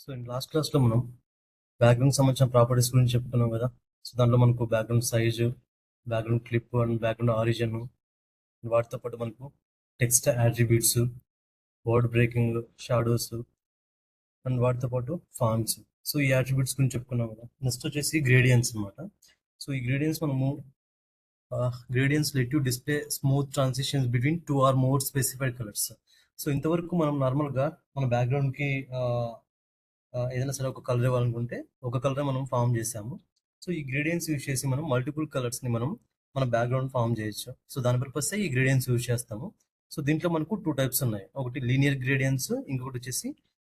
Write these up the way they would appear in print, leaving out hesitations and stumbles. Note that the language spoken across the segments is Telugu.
సో లాస్ట్ క్లాస్లో మనం బ్యాక్గ్రౌండ్ సంబంధించిన ప్రాపర్టీస్ గురించి చెప్పుకున్నాం కదా. సో దాంట్లో మనకు background size, background clip and background origin, వాటితో పాటు మనకు text attributes, word breaking, shadows and వాటితో పాటు ఫాంట్స్. సో ఈ యాట్రిబ్యూట్స్ గురించి చెప్పుకున్నాం కదా. నెక్స్ట్ వచ్చేసి గ్రేడియన్స్ అనమాట. సో ఈ గ్రేడియన్స్ మనము gradients let you display smooth transitions between two or more specified colours. So ఇంతవరకు మనం నార్మల్గా మన బ్యాక్గ్రౌండ్కి ఏదైనా సరే ఒక కలర్ ఇవ్వాలనుకుంటే ఒక కలర్ మనం ఫామ్ చేసాము. సో ఈ గ్రేడియన్స్ యూజ్ చేసి మనం మల్టిపుల్ కలర్స్ని మనం మన బ్యాక్గ్రౌండ్ ఫామ్ చేయొచ్చు. సో దాని పర్పస్ ఈ గ్రేడియన్స్ యూజ్ చేస్తాము. సో దీంట్లో మనకు టూ టైప్స్ ఉన్నాయి. ఒకటి లీనియర్ గ్రేడియన్స్, ఇంకొకటి వచ్చేసి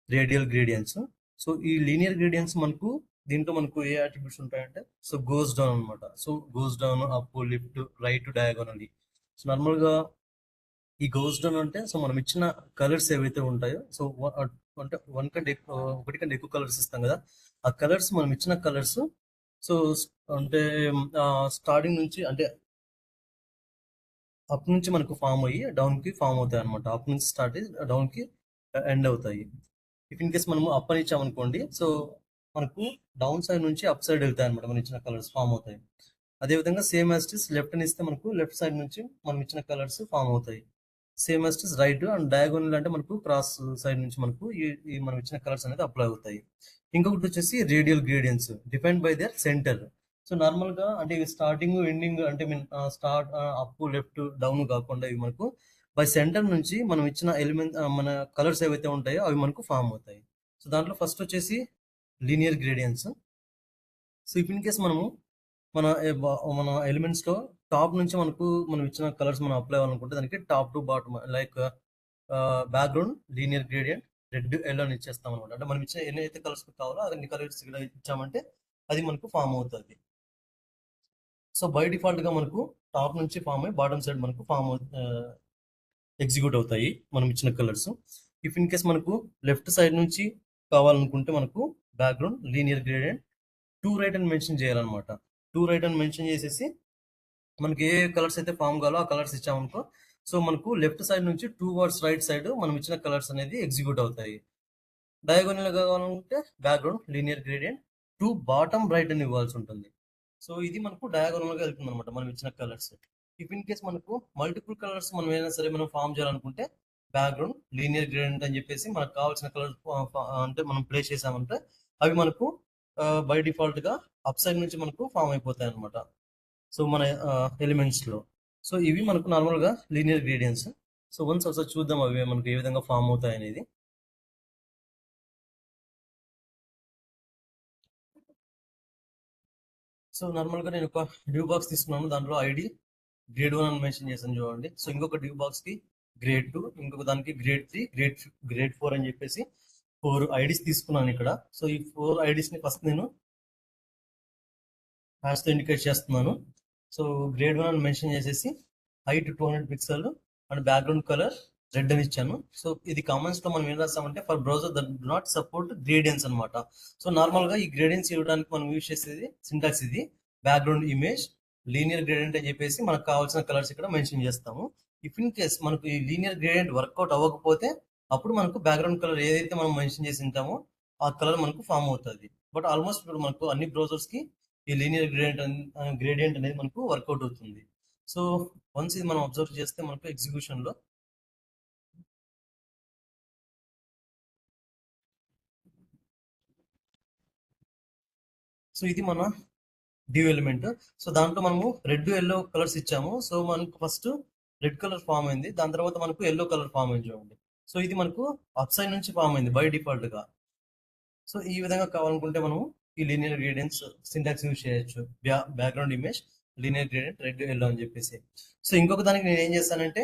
రేడియల్ గ్రేడియన్స్. సో ఈ లీనియర్ గ్రేడియన్స్ మనకు దీంట్లో మనకు ఏ అట్రిబ్యూట్స్ ఉంటాయంటే సో గోస్ డౌన్ అనమాట. So goes down, up, lift, right, diagonal. So నార్మల్గా ఈ గోస్ డౌన్ అంటే సో మనం ఇచ్చిన కలర్స్ ఏవైతే ఉంటాయో సో అంటే ఒకటి కంటే ఎక్కువ కలర్స్ ఇస్తాం కదా. ఆ కలర్స్ మనం ఇచ్చిన కలర్స్ సో అంటే స్టార్టింగ్ నుంచి అంటే అప్ నుంచి మనకు ఫామ్ అయ్యి డౌన్ కి ఫామ్ అవుతాయి అనమాట. అప్ నుంచి స్టార్ట్ అయ్యి డౌన్ కి ఎండ్ అవుతాయి. ఇఫ్ ఇన్ కేస్ మనము అప్ అని ఇచ్చామనుకోండి సో మనకు డౌన్ సైడ్ నుంచి అప్ సైడ్ వెళ్తాయి అనమాట. మనం ఇచ్చిన కలర్స్ ఫామ్ అవుతాయి. అదేవిధంగా సేమ్ యాజ్ ఇస్ లెఫ్ట్ అని ఇస్తే మనకు లెఫ్ట్ సైడ్ నుంచి మనం ఇచ్చిన కలర్స్ ఫామ్ అవుతాయి. Same as is right and diagonal అంటే మనకు క్రాస్ సైడ్ నుంచి మనకు ఈ మనం ఇచ్చిన కలర్స్ అనేది అప్లై అవుతాయి. ఇంకొకటి వచ్చేసి radial గ్రేడియన్స్ depend by their centre. So normal గా అంటే ఇవి స్టార్టింగ్ ఎండింగ్ అంటే mean start up, left, down కాకుండా ఇవి మనకు బై సెంటర్ నుంచి మనం ఇచ్చిన ఎలిమెంట్ మన కలర్స్ ఏవైతే ఉంటాయో అవి మనకు ఫామ్ అవుతాయి. సో దాంట్లో ఫస్ట్ వచ్చేసి linear గ్రేడియన్స్. So if in case మనము మన ఎలిమెంట్స్ లో టాప్ నుంచి మనకు మనం ఇచ్చిన కలర్స్ మనం అప్లై అవ్వాలనుకుంటే దానికి top to bottom like background linear gradient red, yellow అని ఇచ్చేస్తాం అనమాట. అంటే మనం ఇచ్చిన ఎన్ని అయితే కలర్స్ కావాలో అన్ని కలర్స్ ఇక్కడ ఇచ్చామంటే అది మనకు ఫామ్ అవుతుంది. సో బై డిఫాల్ట్ గా మనకు టాప్ నుంచి ఫామ్ అయ్యి బాటమ్ సైడ్ మనకు ఎగ్జిక్యూట్ అవుతాయి మనం ఇచ్చిన కలర్స్. ఇఫ్ ఇన్ కేస్ మనకు లెఫ్ట్ సైడ్ నుంచి కావాలనుకుంటే మనకు background linear gradient two right అని మెన్షన్ చేయాలన్నమాట. టూ రైట్ అని మెన్షన్ చేసేసి మనకి ఏ కలర్స్ అయితే ఫామ్ కావాలో ఆ కలర్స్ ఇచ్చామనుకో సో మనకు లెఫ్ట్ సైడ్ నుంచి టూ వర్డ్స్ రైట్ సైడ్ మనం ఇచ్చిన కలర్స్ అనేది ఎగ్జిక్యూట్ అవుతాయి. డయాగోనల్ కావాలంటే background linear gradient to bottom right అని ఇవ్వాల్సి ఉంటుంది. సో ఇది మనకు డయాగోనల్ గా వెళ్తుంది అనమాట మనం ఇచ్చిన కలర్స్. ఇఫ్ ఇన్ కేస్ మనకు మల్టిపుల్ కలర్స్ మనం ఏదైనా సరే మనం ఫామ్ చేయాలనుకుంటే బ్యాక్గ్రౌండ్ లీనియర్ గ్రేడియంట్ అని చెప్పేసి మనకు కావాల్సిన కలర్ అంటే మనం ప్లేస్ చేసామంటే అవి మనకు బై డిఫాల్ట్ గా అప్ సైడ్ నుంచి మనకు ఫామ్ అయిపోతాయి అనమాట. సో మన ఎలిమెంట్స్ లో సో ఇవి మనకు నార్మల్ గా లీనియర్ గ్రేడియన్స్. సో వన్స్ ఒకసారి చూద్దాం అవి మనకు ఏ విధంగా ఫామ్ అవుతాయి అనేది. సో నార్మల్ గా నేను ఒక డ్యూ బాక్స్ తీసుకున్నాను. దాంట్లో ఐడి గ్రేడ్ 1 అని మెన్షన్ చేశాను చూడండి. సో ఇంకొక డ్యూ బాక్స్ కి గ్రేడ్ 2, ఇంకొక దానికి గ్రేడ్ 3, గ్రేడ్ 4 అని చెప్పేసి 4 ఐడీస్ తీసుకున్నాను ఇక్కడ. సో ఈ 4 ఐడీస్ ని ఫస్ట్ నేను హ్యాష్ తో ఇండికేట్ చేస్తున్నాను. సో గ్రేడ్ 1 అని మెన్షన్ చేసేసి height 200 pixel and background colour red అని ఇచ్చాను. సో ఇది కామెంట్స్ లో మనం ఏం రాస్తామంటే for browser that do not support gradients అనమాట. సో నార్మల్ గా ఈ గ్రేడియన్స్ ఇవ్వడానికి మనం యూజ్ చేసేది సింటాక్స్ ఇది బ్యాక్గ్రౌండ్ ఇమేజ్ లీనియర్ గ్రేడియంట్ అని చెప్పేసి మనకు కావాల్సిన కలర్స్ ఇక్కడ మెన్షన్ చేస్తాము. ఇఫ్ ఇన్ కేస్ మనకు ఈ లీనియర్ గ్రేడియంట్ వర్కౌట్ అవ్వకపోతే అప్పుడు మనకు బ్యాక్గ్రౌండ్ కలర్ ఏదైతే మనం మెన్షన్ చేసి ఉంటామో ఆ కలర్ మనకు ఫామ్ అవుతుంది. బట్ ఆల్మోస్ట్ ఇప్పుడు మనకు అన్ని బ్రౌజర్స్ కి ఈ లీనియర్ గ్రేడియంట్ అనేది మనకు వర్కౌట్ అవుతుంది. సో వన్స్ ఇది మనం అబ్జర్వ్ చేస్తే మనకు ఎగ్జిక్యూషన్ లో సో ఇది మన డ్యూ ఎలిమెంట్. సో దాంట్లో మనము రెడ్, ఎల్లో కలర్స్ ఇచ్చాము. సో మనకు ఫస్ట్ రెడ్ కలర్ ఫామ్ అయింది, దాని తర్వాత మనకు ఎల్లో కలర్ ఫామ్ అయింది చూడండి. సో ఇది మనకు అప్ సైడ్ నుంచి ఫామ్ అయింది బై డిఫాల్ట్ గా. సో ఈ విధంగా కావాలనుకుంటే మనము ఈ లీనియర్ గ్రేడియంట్స్ సింటాక్స్ యూజ్ చేయొచ్చు. Background image linear gradient red, yellow అని చెప్పేసి. సో ఇంకొక దానికి నేను ఏం చేస్తానంటే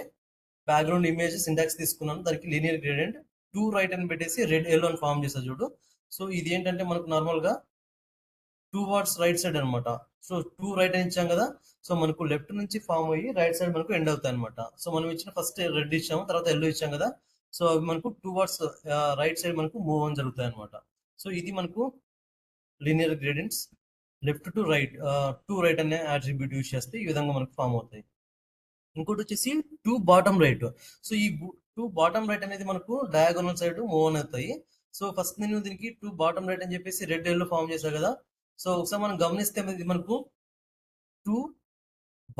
బ్యాక్గ్రౌండ్ ఇమేజ్ సింటాక్స్ తీసుకున్నాను, దానికి లీనియర్ గ్రేడియంట్ టూ రైట్ అని పెట్టేసి రెడ్, ఎల్లో అని ఫామ్ చేస్తా చూడు. సో ఇది ఏంటంటే మనకు నార్మల్ గా టూ వర్డ్స్ రైట్ సైడ్ అనమాట. సో టూ రైట్ అని ఇచ్చాం కదా. సో మనకు లెఫ్ట్ నుంచి ఫామ్ అయ్యి రైట్ సైడ్ మనకు ఎండ్ అవుతాయి అనమాట. సో మనం ఇచ్చిన ఫస్ట్ రెడ్ ఇచ్చాము, తర్వాత ఎల్లో ఇచ్చాం కదా. సో అవి మనకు టూ వర్డ్స్ రైట్ సైడ్ మనకు మూవ్ అని జరుగుతాయి అనమాట. సో ఇది మనకు linear gradients left to right two right అనే అట్రిబ్యూట్ యూజ్ చేస్తే ఈ విధంగా మనకు ఫామ్ అవుతాయి. ఇంకోటి వచ్చేసి టూ బాటమ్ రైట్. సో ఈ టూ బాటమ్ రైట్ అనేది మనకు డయాగోనల్ సైడ్ మూవ్ అని అవుతాయి. సో ఫస్ట్ నేను దీనికి టూ బాటమ్ రైట్ అని చెప్పేసి రెడ్ ఎల్లో ఫామ్ చేశాను కదా. సో ఒకసారి మనం గమనిస్తే ఇది మనకు టూ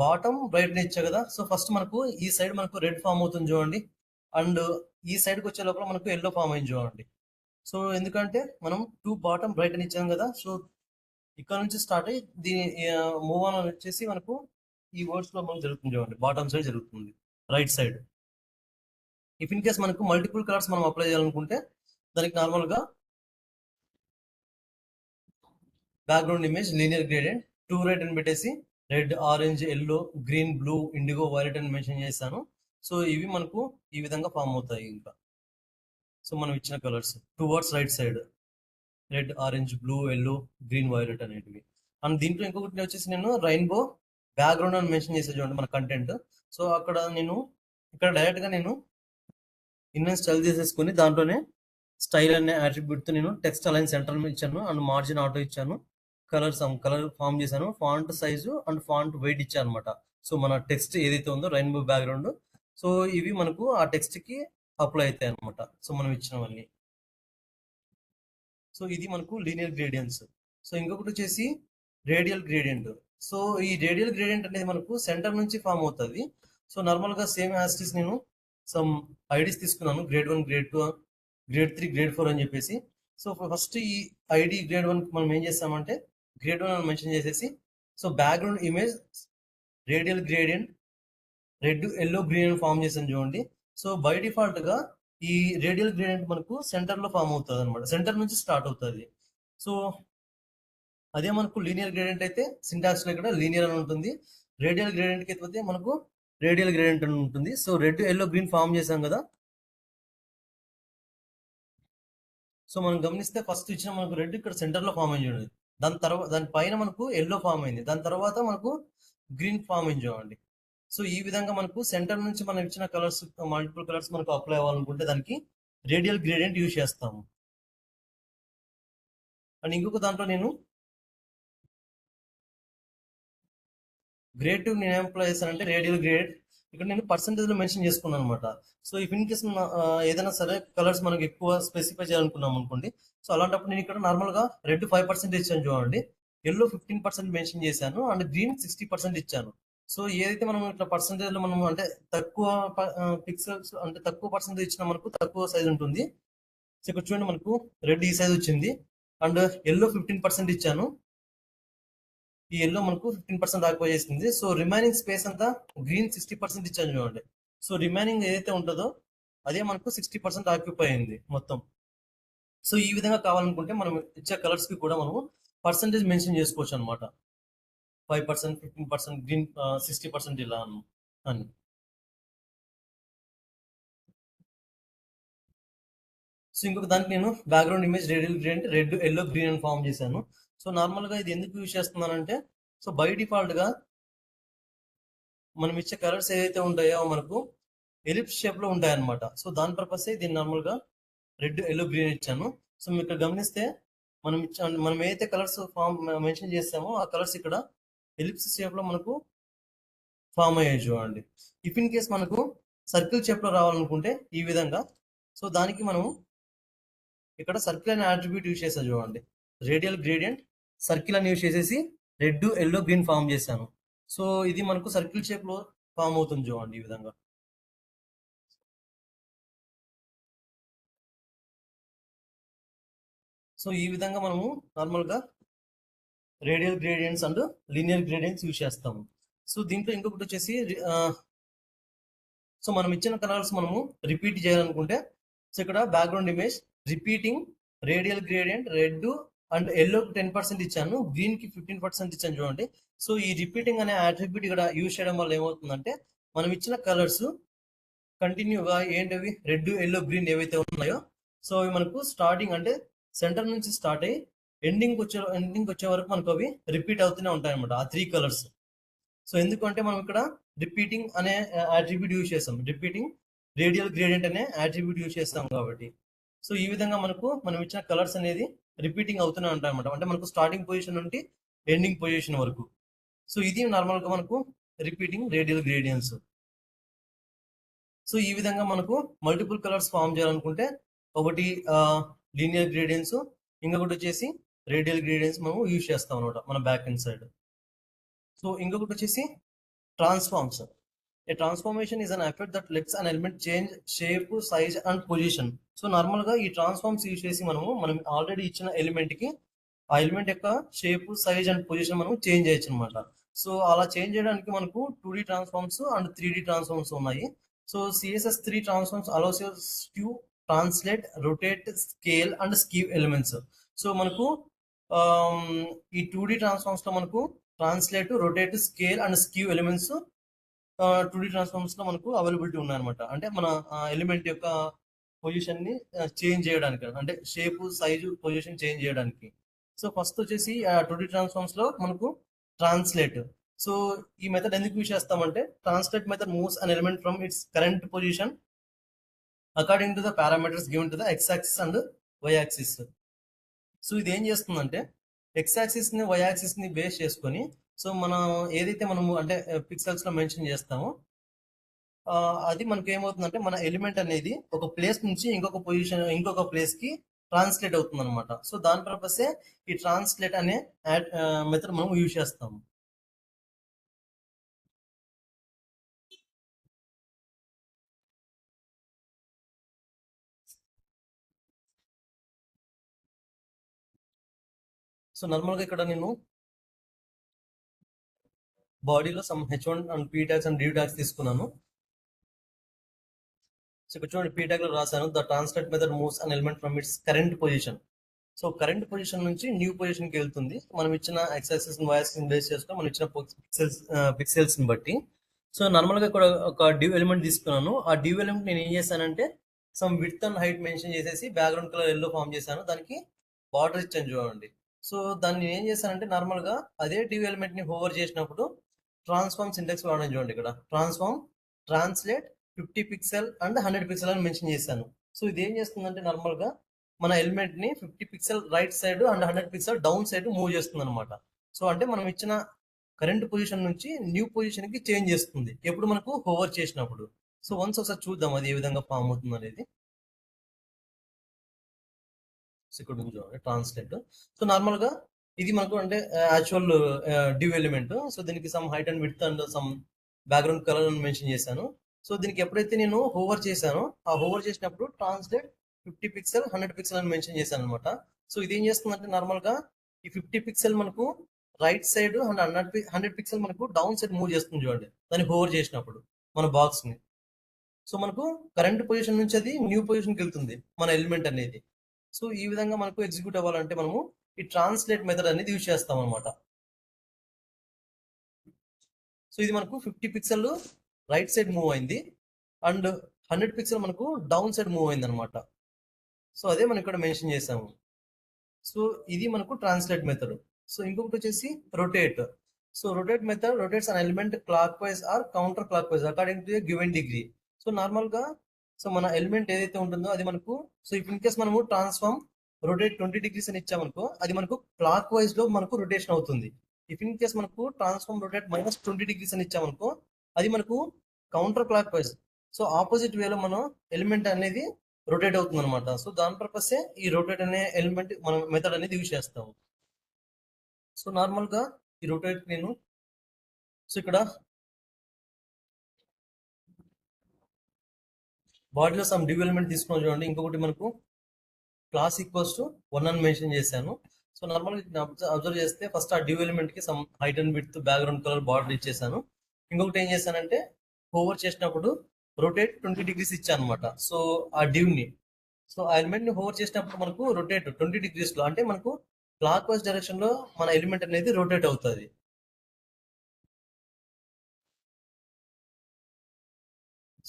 బాటమ్ రైట్ ఇచ్చా కదా. సో ఫస్ట్ మనకు ఈ సైడ్ మనకు రెడ్ ఫామ్ అవుతుంది చూడండి, అండ్ ఈ సైడ్కి వచ్చే లోపల మనకు ఎల్లో ఫామ్ అయింది చూడండి. సో ఎందుకంటే మనం టూ బాటమ్ రైట్ అని ఇచ్చాం కదా. సో ఇక్కడ నుంచి స్టార్ట్ అయ్యి దీని మూవ్ ఆన్ వచ్చేసి మనకు ఈ వర్డ్స్ లో మనకు జరుగుతుంది చూడండి, బాటమ్ సైడ్ జరుగుతుంది right side. If in case మనకు మల్టిపుల్ కలర్స్ మనం అప్లై చేయాలనుకుంటే దానికి నార్మల్ గా background image linear gradient two red అని పెట్టేసి red, orange, yellow, green, blue, IndiGo, violet అని మెన్షన్ చేశాను. సో ఇవి మనకు ఈ విధంగా ఫామ్ అవుతాయి. ఇంకా సో మనం ఇచ్చిన colours towards right side red, orange, blue, yellow, green, violet అనేటివి. అండ్ దీంట్లో ఇంకొకటి వచ్చేసి నేను రెయిన్బో బ్యాక్గ్రౌండ్ అని మెన్షన్ చేసే చూడండి మన కంటెంట్. సో అక్కడ నేను ఇక్కడ డైరెక్ట్ గా నేను ఇన్వెస్ట్ స్టైల్ చేసేసుకుని దాంట్లోనే స్టైల్ అనే attribute తో నేను టెక్స్ట్ అలైన్ సెంటర్ ఇచ్చాను అండ్ మార్జిన్ ఆటో ఇచ్చాను, కలర్ ఫామ్ చేశాను, font size and font wait ఇచ్చాను అనమాట. సో మన టెక్స్ట్ ఏదైతే ఉందో రెయిన్బో బ్యాక్గ్రౌండ్, సో ఇవి మనకు ఆ టెక్స్ట్ కి అప్లై అవుతాయి అనమాట. సో మనం ఇచ్చినవన్నీ. సో ఇది మనకు లీనియర్ గ్రేడియంట్స్. సో ఇంకొకటి వచ్చేసి రేడియల్ గ్రేడియంట్. సో ఈ రేడియల్ గ్రేడియంట్ అనేది మనకు సెంటర్ నుంచి ఫామ్ అవుతుంది. సో నార్మల్ గా సేమ్ యాస్టిస్ నేను సమ్ ఐడీస్ తీసుకున్నాను, గ్రేడ్ 1, గ్రేడ్ 2, గ్రేడ్ 3, గ్రేడ్ 4 అని చెప్పేసి. సో ఫస్ట్ ఈ ఐడి గ్రేడ్ 1 మనం ఏం చేస్తామంటే గ్రేడ్ 1 అని మెన్షన్ చేసేసి, so background image radial gradient red, yellow, green అని ఫామ్ చేసాను చూడండి. సో బై డిఫాల్ట్ గా ఈ రేడియల్ గ్రేడియంట్ మనకు సెంటర్ లో ఫామ్ అవుతుంది అనమాట, సెంటర్ నుంచి స్టార్ట్ అవుతుంది. సో అదే మనకు లీనియర్ గ్రేడియంట్ అయితే సింటాక్స్ లో ఇక్కడ లీనియర్ అని ఉంటుంది, రేడియల్ గ్రేడియంట్ కి అయితే మనకు రేడియల్ గ్రేడియంట్ అని ఉంటుంది. So red, yellow, green form చేసాం కదా. సో మనం గమనిస్తే ఫస్ట్ ఇచ్చిన మనకు రెడ్ ఇక్కడ సెంటర్ లో ఫామ్ అయింది చూడండి, దాని తర్వాత దాని పైన మనకు ఎల్లో ఫామ్ అయింది, దాని తర్వాత మనకు గ్రీన్ ఫామ్ అయింది చూడండి. సో ఈ విధంగా మనకు సెంటర్ నుంచి మనం ఇచ్చిన కలర్స్ మల్టిపుల్ కలర్స్ మనకు అప్లై అవ్వాలనుకుంటే దానికి రేడియల్ గ్రేడియంట్ యూజ్ చేస్తాము. అండ్ ఇంకొక దాంట్లో నేను గ్రేడ్ 2 నేను ఏం అప్లై చేశానంటే రేడియల్ గ్రేడ్ ఇక్కడ నేను పర్సెంటేజ్ లో మెన్షన్ చేసుకున్నాను అనమాట. సో ఇఫ్ ఇన్ కేస్ ఏదైనా సరే కలర్స్ మనకి ఎక్కువ స్పెసిఫై చేయాలనుకున్నాం అనుకోండి, సో అలాంటప్పుడు నేను ఇక్కడ నార్మల్ గా రెడ్ 5% ఇచ్చాను చూడండి, ఎల్లో 15% మెన్షన్ చేశాను అండ్ గ్రీన్ 60% ఇచ్చాను. సో ఏదైతే మనం ఇట్లా పర్సెంటేజ్ లో మనం అంటే తక్కువ పిక్సెల్స్ అంటే తక్కువ పర్సెంటేజ్ ఇచ్చిన మనకు తక్కువ సైజ్ ఉంటుంది. సో ఇక్కడ చూడండి మనకు రెడ్ ఈ సైజ్ వచ్చింది అండ్ ఎల్లో 15% ఇచ్చాను, ఈ ఎల్లో మనకు 15% ఆక్యుపై చేసింది. సో రిమైనింగ్ స్పేస్ అంతా గ్రీన్ 60% ఇచ్చాను చూడండి. సో రిమైనింగ్ ఏదైతే ఉంటుందో అదే మనకు 60% ఆక్యుపై అయింది మొత్తం. సో ఈ విధంగా కావాలనుకుంటే మనం ఇచ్చే కలర్స్ కి కూడా మనము పర్సంటేజ్ మెన్షన్ చేసుకోవచ్చు అనమాట, 5%, 15%, గ్రీన్ 60% ఇలా అని. సో ఇంకొక దానికి నేను background image radial gradient red, yellow, green అని ఫామ్ చేశాను. సో నార్మల్ గా ఇది ఎందుకు యూజ్ చేస్తున్నానంటే, సో బై డిఫాల్ట్ గా మనం ఇచ్చే కలర్స్ ఏదైతే ఉంటాయో మనకు ఎలిప్స్ షేప్ లో ఉంటాయి అనమాట. సో దాని పర్పస్ దీన్ని నార్మల్ గా రెడ్, ఎల్లో, గ్రీన్ ఇచ్చాను. సో మీరు ఇక్కడ గమనిస్తే మనం ఏదైతే కలర్స్ ఫామ్ మెన్షన్ చేస్తామో ఆ కలర్స్ ఇక్కడ ఎలిప్స్ షేప్ లో మనకు ఫామ్ అయ్యాయి చూడండి. ఇఫ్ ఇన్ కేస్ మనకు సర్కిల్ షేప్ లో రావాలనుకుంటే ఈ విధంగా, సో దానికి మనం ఇక్కడ సర్కిల్ అనే అట్రిబ్యూట్ యూజ్ చేస్తా చూడండి, రేడియల్ గ్రేడియంట్ సర్కిల్ అని యూజ్ చేసేసి రెడ్, ఎల్లో, గ్రీన్ ఫామ్ చేశాను. సో ఇది మనకు సర్కిల్ షేప్ లో ఫామ్ అవుతుంది చూడండి ఈ విధంగా. సో ఈ విధంగా మనము నార్మల్ గా radial gradients and linear gradients use చేస్తాము. సో దీంట్లో ఇంకొకటి వచ్చేసి సో మనం ఇచ్చిన కలర్స్ మనము రిపీట్ చేయాలనుకుంటే, సో ఇక్కడ background image repeating radial gradient red and yellow 10% ఇచ్చాను, గ్రీన్ కి 15% ఇచ్చాను చూడండి. సో ఈ రిపీటింగ్ అనే అట్రిబ్యూట్ ఇక్కడ యూజ్ చేయడం వల్ల ఏమవుతుందంటే మనం ఇచ్చిన కలర్స్ కంటిన్యూగా ఏంటవి రెడ్, ఎల్లో, గ్రీన్ ఏవైతే ఉన్నాయో సో అవి మనకు స్టార్టింగ్ అంటే సెంటర్ నుంచి స్టార్ట్ అయ్యి ఎండింగ్ వచ్చే వరకు మనకు అవి రిపీట్ అవుతూనే ఉంటాయి అనమాట, ఆ 3 కలర్స్. సో ఎందుకంటే మనం ఇక్కడ రిపీటింగ్ అనే అట్రిబ్యూట్ యూజ్ చేస్తాం, రిపీటింగ్ రేడియల్ గ్రేడియంట్ అనే అట్రిబ్యూట్ యూజ్ చేస్తాం కాబట్టి. సో ఈ విధంగా మనకు మనం ఇచ్చిన కలర్స్ అనేది రిపీటింగ్ అవుతూనే ఉంటాయి అనమాట, అంటే మనకు స్టార్టింగ్ పొజిషన్ నుండి ఎండింగ్ పొజిషన్ వరకు. సో ఇది నార్మల్ గా మనకు రిపీటింగ్ రేడియల్ గ్రేడియన్స్. సో ఈ విధంగా మనకు మల్టిపుల్ కలర్స్ ఫామ్ చేయాలనుకుంటే ఒకటి లీనియర్ గ్రేడియన్స్, ఇంకొకటి వచ్చేసి రేడియల్ గ్రేడియన్స్ మనం యూజ్ చేస్తాం అనమాట మన బ్యాక్ ఎండ్ సైడ్. సో ఇంకొకటి వచ్చేసి transforms. A transformation is an effect that let's an element change shape, size and position. So normal గా ఈ ట్రాన్స్ఫార్మ్స్ యూజ్ చేసి మనం ఆల్రెడీ ఇచ్చిన ఎలిమెంట్ కి ఆ ఎలిమెంట్ యొక్క షేప్, సైజ్ అండ్ పొజిషన్ మనం చేంజ్ చేయొచ్చు అనమాట. సో అలా చేంజ్ చేయడానికి మనకు 2D transforms and 3D transforms ఉన్నాయి. So CSS3 transforms allows you to translate, rotate, scale and skew elements. So మనకు ఈ 2D ట్రాన్స్ఫార్మ్స్ లో మనకు translate, rotate, scale and skew elements 2D transforms లో మనకు అవైలబిలిటీ ఉన్నాయన్నమాట. అంటే మన ఎలిమెంట్ యొక్క పొజిషన్ ని చేంజ్ చేయడానికి, అంటే షేప్, సైజు, పొజిషన్ చేంజ్ చేయడానికి. సో ఫస్ట్ వచ్చేసి 2D ట్రాన్స్ఫార్మ్స్ లో మనకు ట్రాన్స్లేట్. సో ఈ మెథడ్ ఎందుకు యూజ్ చేస్తామంటే, translate method moves an element from its current position according to the parameters given to the x axis and why axis. So ఇది ఏం చేస్తుందంటే, ఎక్స్ యాక్సిస్ ని, వై యాక్సిస్ ని బేస్ చేసుకొని, సో మనం ఏదైతే మనము అంటే పిక్సెల్స్ లో మెన్షన్ చేస్తామో అది మనకి ఏమవుతుందంటే, మన ఎలిమెంట్ అనేది ఒక ప్లేస్ నుంచి ఇంకొక ప్లేస్ కి ట్రాన్స్లేట్ అవుతుంది అనమాట. సో దాని పర్పసే ఈ ట్రాన్స్లేట్ అనే మెథడ్ మనం యూజ్ చేస్తాము. సో నార్మల్గా ఇక్కడ నేను బాడీలో some H1 and P tags and D tags తీసుకున్నాను. సో ఇక్కడ చూడండి, P ట్యాగ్ లో రాశాను, the translate method moves an element from its current position. So current position నుంచి న్యూ పొజిషన్ కి వెళ్తుంది, మనం ఇచ్చిన x axis y axis base చేసుకొని మనం ఇచ్చిన పిక్సెల్స్ ని బట్టి. సో నార్మల్ గా ఇక్కడ ఒక డివ్ ఎలిమెంట్ తీసుకున్నాను. ఆ డివ్ ఎలిమెంట్ నేను ఏం చేశానంటే, some width and height mention చేసేసి బ్యాక్గ్రౌండ్ కలర్ ఎల్లో ఫామ్ చేశాను, దానికి బార్డర్ ఇచ్చాను చూడండి. సో దాన్ని నేను ఏం చేశానంటే, నార్మల్ గా అదే డివ్ ఎలిమెంట్ ని హోవర్ చేసినప్పుడు ట్రాన్స్ఫార్మ్ సింటాక్స్ వాడడం చూడండి. ఇక్కడ transform, translate, 50 pixel and 100 pixel అని మెన్షన్ చేశాను. సో ఇది ఏం చేస్తుందంటే, నార్మల్ గా మన ఎలిమెంట్ ని 50 pixel right side and 100 pixel down side move చేస్తుంది అనమాట. సో అంటే మనం ఇచ్చిన కరెంట్ పొజిషన్ నుంచి న్యూ పొజిషన్ కి చేంజ్ చేస్తుంది ఎప్పుడు మనకు హోవర్ చేసినప్పుడు. సో వన్స్ ఒకసారి చూద్దాం అది ఏ విధంగా ఫామ్ అవుతుంది అనేది. సో ఇక్కడ ఉంది చూడండి ట్రాన్స్లేట్. సో నార్మల్ గా ఇది మనకు అంటే యాక్చువల్ డివ్ ఎలిమెంట్. సో దీనికి some height and width and some background colour అని మెన్షన్ చేశాను. సో దీనికి ఎప్పుడైతే నేను హోవర్ చేశానో, ఆ హోవర్ చేసినప్పుడు ట్రాన్స్లేట్ 50 పిక్సెల్ 100 పిక్సెల్ అని మెన్షన్ చేశాను అనమాట. సో ఇది ఏం చేస్తుందంటే, నార్మల్ గా ఈ 50 పిక్సెల్ మనకు రైట్ సైడ్ అండ్ 100 పిక్సెల్ మనకు డౌన్ సైడ్ మూవ్ చేస్తుంది చూడండి, దాన్ని హోవర్ చేసినప్పుడు మన బాక్స్ ని. సో మనకు కరెంట్ పొజిషన్ నుంచి అది న్యూ పొజిషన్కి వెళ్తుంది మన ఎలిమెంట్ అనేది. సో ఈ విధంగా మనకు ఎగ్జిక్యూట్ అవ్వాలంటే మనము ఈ ట్రాన్స్లేట్ మెథడ్ అనేది యూజ్ చేస్తాం అనమాట. సో ఇది మనకు 50 పిక్సెల్ రైట్ సైడ్ మూవ్ అయింది అండ్ 100 పిక్సెల్ మనకు డౌన్ సైడ్ మూవ్ అయింది అనమాట. సో అదే మనం ఇక్కడ మెన్షన్ చేసాము. సో ఇది మనకు ట్రాన్స్లేట్ మెథడ్. సో ఇంకొకటి వచ్చేసి rotate. So rotate method rotates an element clockwise or counter clockwise according to given degree. So normal గా సో మన ఎలిమెంట్ ఏదైతే ఉంటుందో అది మనకు, సో ఇఫ్ ఇన్ కేస్ మనము ట్రాన్స్ఫార్మ్ రొటేట్ 20 డిగ్రీస్ అని ఇచ్చామనుకో, అది మనకు క్లాక్ వైజ్ లో మనకు రొటేషన్ అవుతుంది. ఇఫ్ ఇన్ కేస్ మనకు ట్రాన్స్ఫార్మ్ రొటేట్ -20 డిగ్రీస్ అని ఇచ్చామనుకో, అది మనకు counter clock wise, so opposite వేలో మనం ఎలిమెంట్ అనేది రొటేట్ అవుతుంది అనమాట. సో దాని పర్పసే ఈ రొటేట్ అనే ఎలిమెంట్ మనం మెథడ్ అనేది యూజ్ చేస్తాము. సో నార్మల్ గా ఈ రొటేట్ నేను, సో ఇక్కడ బాడీలో సమ్ డివ్ ఎలిమెంట్ తీసుకున్నాం చూడండి. ఇంకొకటి మనకు క్లాస్ ఈక్వల్స్ టు 1 అని మెన్షన్ చేశాను. సో నార్మల్ గా అబ్జర్వ్ చేస్తే ఫస్ట్ ఆ డివ్ ఎలిమెంట్ కి some height and width, background colour, border ఇచ్చేసాను. ఇంకొకటి ఏం చేశానంటే, హోవర్ చేసినప్పుడు రొటేట్ 20 డిగ్రీస్ ఇచ్చాను అనమాట. సో ఆ డివ్ ని, సో ఆ ఎలిమెంట్ ని హోవర్ చేసినప్పుడు మనకు రొటేట్ 20 డిగ్రీస్ లో, అంటే మనకు క్లాక్ వైజ్ డైరెక్షన్ లో మన ఎలిమెంట్ అనేది రొటేట్ అవుతుంది.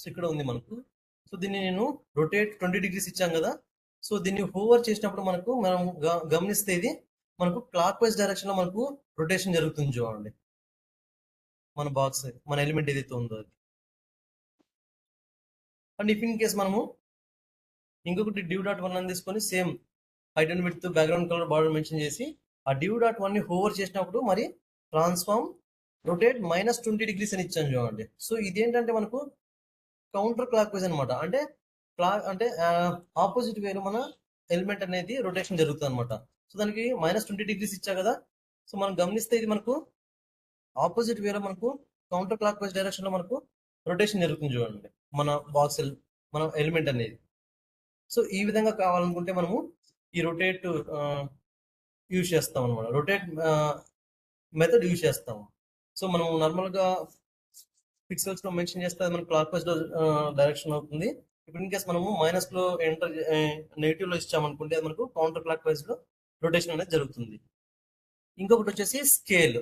సో ఇక్కడ ఉంది మనకు. సో దీన్ని నేను రొటేట్ 20 డిగ్రీస్ ఇచ్చాం కదా. సో దీన్ని హోవర్ చేసినప్పుడు మనం గమనిస్తే ఇది మనకు క్లాక్ వైజ్ డైరెక్షన్ లో మనకు రొటేషన్ జరుగుతుంది చూడండి, మన బాక్స్, మన ఎలిమెంట్ ఏదైతే ఉందో అది. అండ్ ఇఫ్ ఇన్ కేస్ మనము ఇంకొకటి div.1 అని తీసుకొని same height and width, background colour, border mention చేసి ఆ div.1 ని హోవర్ చేసినప్పుడు మరి ట్రాన్స్ఫార్మ్ రొటేట్ -20 డిగ్రీస్ అని ఇచ్చాను చూడండి. సో ఇదేంటంటే మనకు కౌంటర్ క్లాక్ వైజ్ అనమాట. అంటే ఆపోజిట్ వేలో మన ఎలిమెంట్ అనేది రొటేషన్ జరుగుతుంది అనమాట. సో దానికి -20 degrees ఇచ్చా కదా. సో మనం గమనిస్తే ఇది మనకు ఆపోజిట్ వేలో మనకు కౌంటర్ క్లాక్ వైజ్ డైరెక్షన్ లో మనకు రొటేషన్ జరుగుతుంది చూడండి, మన బాక్స్ మన ఎలిమెంట్ అనేది. సో ఈ విధంగా కావాలనుకుంటే మనము ఈ రొటేట్ యూజ్ చేస్తాం అనమాట, రొటేట్ మెథడ్ యూజ్ చేస్తాము. సో మనం నార్మల్ గా పిక్సెల్స్ లో మెన్షన్ చేస్తే అది మనకు క్లాక్ వైజ్ లో డైరెక్షన్ అవుతుంది. ఇప్పుడు ఇన్ కేస్ మనము మైనస్ లో ఎంటర్ నెగిటివ్ లో ఇచ్చామనుకుంటే అది మనకు కౌంటర్ క్లాక్ వైజ్ లో రొటేషన్ అనేది జరుగుతుంది. ఇంకొకటి వచ్చేసి scale.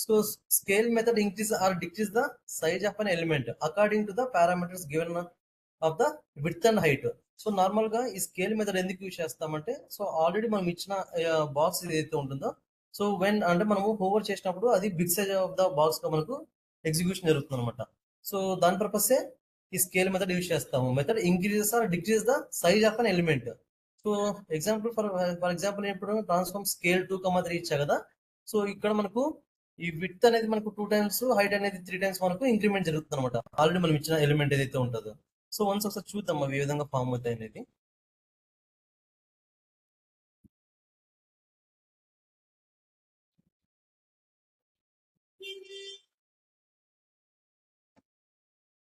So scale method increase or decrease the size of an element according to the parameters given of the width and height. So normal గా ఈ స్కేల్ మెథడ్ ఎందుకు యూజ్ చేస్తామంటే, సో ఆల్రెడీ మనం ఇచ్చిన బాక్స్ ఏదైతే ఉంటుందో, సో వెన్ అంటే మనము హోవర్ చేసినప్పుడు అది big size of the box గా మనకు ఎగ్జిక్యూషన్ జరుగుతుంది అనమాట. సో దాని పర్పసే ఈ స్కేల్ మెథడ్ యూజ్ చేస్తాము. Method increases or decrease the size of an element. So example for example ఇప్పుడు ట్రాన్స్ఫార్మ్ స్కేల్ 2,3 ఇచ్చా కదా. సో ఇక్కడ మనకు ఈ విడ్త్ అనేది మనకు 2 times, హైట్ అనేది 3 times మనకు ఇంక్రిమెంట్ జరుగుతుంది అనమాట, ఆల్రెడీ మనం ఇచ్చిన ఎలిమెంట్ ఏదైతే ఉంటుందో. సో వన్స్ ఒకసారి చూద్దాం అవి ఏ విధంగా ఫామ్ అవుతాయి అనేది.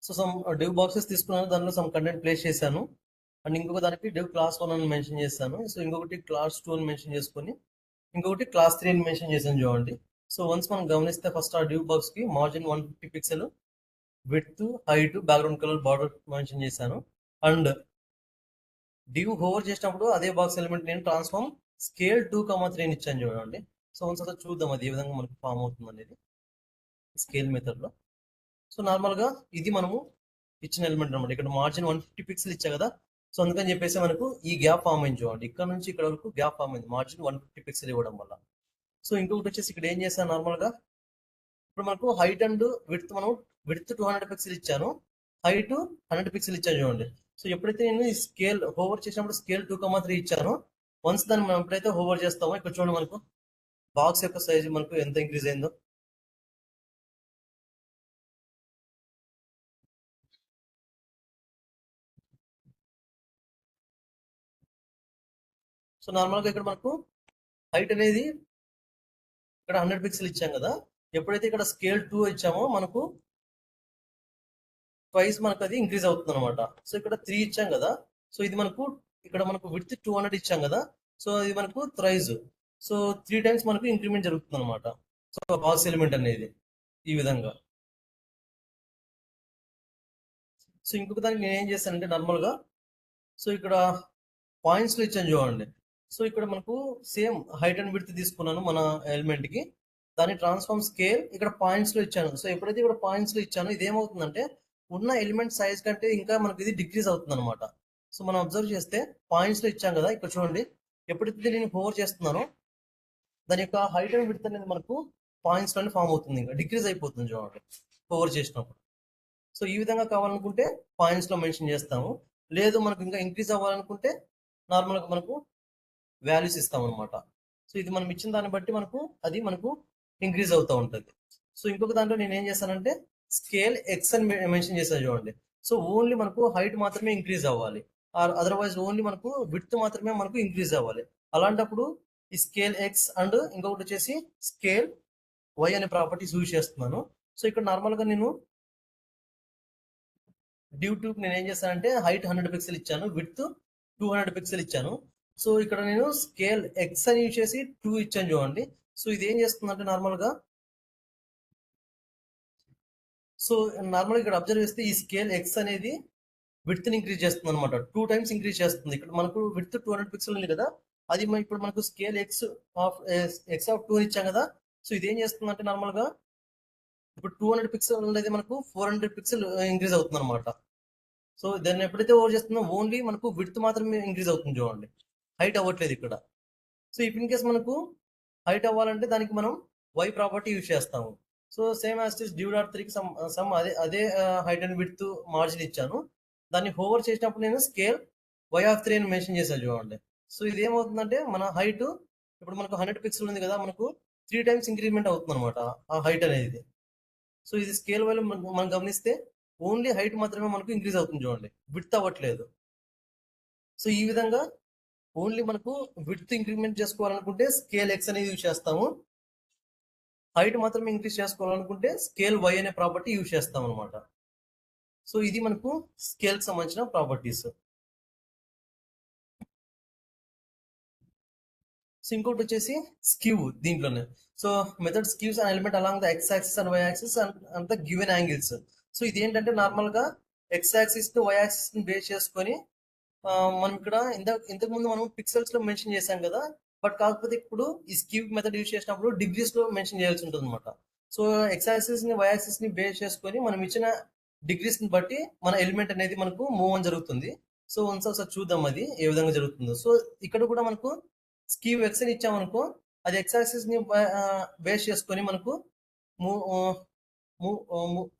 సో సమ్ డివ్ బాక్సెస్ తీసుకున్నాను, దానిలో సమ్ కంటెంట్ ప్లేస్ చేశాను. అండ్ ఇంకొక దానికి డివ్ క్లాస్ 1 అని మెన్షన్ చేశాను. సో ఇంకొకటి క్లాస్ 2 అని మెన్షన్ చేసుకొని ఇంకొకటి క్లాస్ 3 అని మెన్షన్ చేశాను చూడండి. సో వన్స్ మనం గమనిస్తే ఫస్ట్ ఆ డివ్ బాక్స్ కి margin 150 pixel, width, height, background colour, border mention చేశాను. అండ్ డివ్ హోవర్ చేసినప్పుడు అదే బాక్స్ ఎలిమెంట్ నేను ట్రాన్స్ఫార్మ్ స్కేల్ 2,3 అని ఇచ్చాను చూడండి. సో వన్స్ అసలు చూద్దాం అది ఏ విధంగా మనకు ఫామ్ అవుతుంది అనేది స్కేల్ మెథడ్ లో. సో నార్మల్ గా ఇది మనము ఇచ్చిన ఎలిమెంట్ అనమాట. ఇక్కడ మార్జిన్ 150 పిక్సెల్ ఇచ్చా కదా. సో అందుకని చెప్పేసి మనకు ఈ గ్యాప్ ఫామ్ అయింది చూడండి, ఇక్కడ నుంచి ఇక్కడ వరకు గ్యాప్ ఫామ్ అయింది మార్జిన్ 150 పిక్సెల్ ఇవ్వడం వల్ల. సో ఇంకొకటి వచ్చేసి ఇక్కడ ఏం చేశాను, నార్మల్ గా ఇప్పుడు మనకు హైట్ అండ్ విడ్త్, మనం విడ్త్ 200 పిక్సెల్ ఇచ్చాను, హైట్ 100 పిక్సెల్ ఇచ్చాను చూడండి. సో ఎప్పుడైతే నేను ఈ స్కేల్ హోవర్ చేసినప్పుడు స్కేల్ 2,3 ఇచ్చాను, వన్స్ దాన్ని మనం ఎప్పుడైతే హోవర్ చేస్తామో ఇక్కడ చూడండి మనకు బాక్స్ యొక్క సైజ్ మనకు ఎంత ఇంక్రీజ్ అయిందో. సో నార్మల్ గా ఇక్కడ మనకు హైట్ అనేది ఇక్కడ 100 పిక్సెల్ ఇచ్చాం కదా. ఎప్పుడైతే ఇక్కడ స్కేల్ 2 ఇచ్చామో మనకు ట్వైస్ మనకు అది ఇంక్రీజ్ అవుతుంది అనమాట. సో ఇక్కడ 3 ఇచ్చాం కదా. సో ఇది మనకు ఇక్కడ మనకు విడ్త్ 200 ఇచ్చాం కదా. సో ఇది మనకు థ్రైజ్, సో 3 times మనకు ఇంక్రిమెంట్ జరుగుతుంది అనమాట. సో బాక్స్ ఎలిమెంట్ అనేది ఈ విధంగా. సో ఇంకొక దానికి నేను ఏం చేశానంటే నార్మల్ గా, సో ఇక్కడ పాయింట్స్ లో ఇచ్చాను చూడండి. సో ఇక్కడ మనకు సేమ్ హైట్ అండ్ విడ్త్ తీసుకున్నాను మన ఎలిమెంట్ కి, దాని ట్రాన్స్ఫార్మ్ స్కేల్ ఇక్కడ పాయింట్స్ లో ఇచ్చాను. సో ఎప్పుడైతే ఇక్కడ పాయింట్స్ లో ఇచ్చాను ఇది ఏమవుతుందంటే ఉన్న ఎలిమెంట్ సైజ్ కంటే ఇంకా మనకి ఇది డిక్రీజ్ అవుతుంది అనమాట. సో మనం అబ్జర్వ్ చేస్తే పాయింట్స్ లో ఇచ్చాం కదా, ఇక్కడ చూడండి ఎప్పుడైతే నేను హోవర్ చేస్తున్నానో దాని యొక్క హైట్ అండ్ విడ్త్ అనేది మనకు పాయింట్స్ లోనే ఫామ్ అవుతుంది, ఇంకా డిక్రీజ్ అయిపోతుంది చూడండి హోవర్ చేసినప్పుడు. సో ఈ విధంగా కావాలనుకుంటే పాయింట్స్ లో మెన్షన్ చేస్తాము, లేదు మనకు ఇంకా ఇంక్రీజ్ అవ్వాలనుకుంటే నార్మల్ గా మనకు వాల్యూస్ ఇస్తాం అనమాట. సో ఇది మనం ఇచ్చిన దాన్ని బట్టి మనకు అది మనకు ఇంక్రీజ్ అవుతూ ఉంటుంది. సో ఇంకొక దాంట్లో నేను ఏం చేస్తానంటే స్కేల్ ఎక్స్ అని మెన్షన్ చేశాను చూడండి. సో ఓన్లీ మనకు హైట్ మాత్రమే ఇంక్రీజ్ అవ్వాలి, ఆర్ అదర్వైజ్ ఓన్లీ మనకు విడ్త్ మాత్రమే మనకు ఇంక్రీజ్ అవ్వాలి. అలాంటప్పుడు ఈ స్కేల్ ఎక్స్ అండ్ ఇంకొకటి వచ్చేసి స్కేల్ వై అనే ప్రాపర్టీస్ యూజ్ చేస్తున్నాను. సో ఇక్కడ నార్మల్ గా నేను డ్యూ టు నేను ఏం చేశానంటే హైట్ 100 పిక్సెల్ ఇచ్చాను, విడ్త్ 200 పిక్సెల్ ఇచ్చాను. సో ఇక్కడ నేను స్కేల్ ఎక్స్ అని యూజ్ చేసి 2 ఇచ్చాను చూడండి. సో ఇది ఏం చేస్తుందంటే నార్మల్ గా, సో నార్మల్ ఇక్కడ అబ్జర్వ్ చేస్తే ఈ స్కేల్ ఎక్స్ అనేది విడ్త్ ని ఇంక్రీజ్ చేస్తుంది అనమాట, 2 times ఇంక్రీజ్ చేస్తుంది. ఇక్కడ మనకు విడ్త్ 200 పిక్సెల్ ఉంది కదా, అది ఇప్పుడు మనకు స్కేల్ ఎక్స్ ఆఫ్ 2 ఇచ్చాం కదా. సో ఇది ఏం చేస్తుంది అంటే నార్మల్ గా ఇప్పుడు 200 పిక్సెల్ అనేది మనకు 400 పిక్సెల్ ఇంక్రీజ్ అవుతుంది అనమాట. సో దాన్ని ఎప్పుడైతే ఓవర్ చేస్తుందో ఓన్లీ మనకు విడ్త్ మాత్రమే ఇంక్రీజ్ అవుతుంది చూడండి, హైట్ అవ్వట్లేదు ఇక్కడ. సో ఇఫ్ ఇన్ కేస్ మనకు హైట్ అవ్వాలంటే దానికి మనం వై ప్రాపర్టీ యూజ్ చేస్తాము. So same as is due dot 3కి సమ్ అదే హైట్ అండ్ విడ్త్ మార్జిన్ ఇచ్చాను, దాన్ని హోవర్ చేసినప్పుడు నేను స్కేల్ y(3) అని మెన్షన్ చేశాను చూడండి. సో ఇది ఏమవుతుందంటే మన హైట్ ఇప్పుడు మనకు 100 పిక్సెల్ ఉంది కదా, మనకు 3 times ఇంక్రిమెంట్ అవుతుంది అనమాట ఆ హైట్ అనేది. సో ఇది స్కేల్ వైలో మనం గమనిస్తే ఓన్లీ హైట్ మాత్రమే మనకు ఇంక్రీజ్ అవుతుంది చూడండి, విడ్త్ అవ్వట్లేదు. సో ఈ విధంగా ఓన్లీ మనకు విడ్త్ ఇంక్రిమెంట్ చేసుకోవాలనుకుంటే స్కేల్ ఎక్స్ అనేది యూజ్ చేస్తాము. హైట్ మాత్రమే ఇంక్రీజ్ చేసుకోవాలనుకుంటే స్కేల్ వై అనే ప్రాపర్టీ యూజ్ చేస్తాం అనమాట. సో ఇది మనకు స్కేల్ కి సంబంధించిన ప్రాపర్టీస్. సో ఇంకోటి వచ్చేసి స్క్యూ దీంట్లోనే. So method skews an element along the x axis and why axis and the given angles. So ఇది ఏంటంటే నార్మల్ గా x axis to y axis ని బేస్ చేసుకొని మనం ఇక్కడ ఇంతకు ముందు మనం పిక్సెల్స్ లో మెన్షన్ చేసాం కదా, బట్ కాకపోతే ఇప్పుడు ఈ స్క్యూ మెథడ్ యూజ్ చేసినప్పుడు డిగ్రీస్ లో మెన్షన్ చేయాల్సి ఉంటుంది అనమాట. సో ఎక్స్ యాక్సిస్ ని వై యాక్సిస్ ని బేస్ చేసుకొని మనం ఇచ్చిన డిగ్రీస్ ని బట్టి మన ఎలిమెంట్ అనేది మనకు మూవ్ అని జరుగుతుంది. సో ఒకసారి చూద్దాం అది ఏ విధంగా జరుగుతుందో. సో ఇక్కడ కూడా మనకు స్క్యూ ఎక్స్ అని ఇచ్చామనుకో, అది ఎక్స్ యాక్సిస్ ని బేస్ చేసుకొని మనకు మూవ్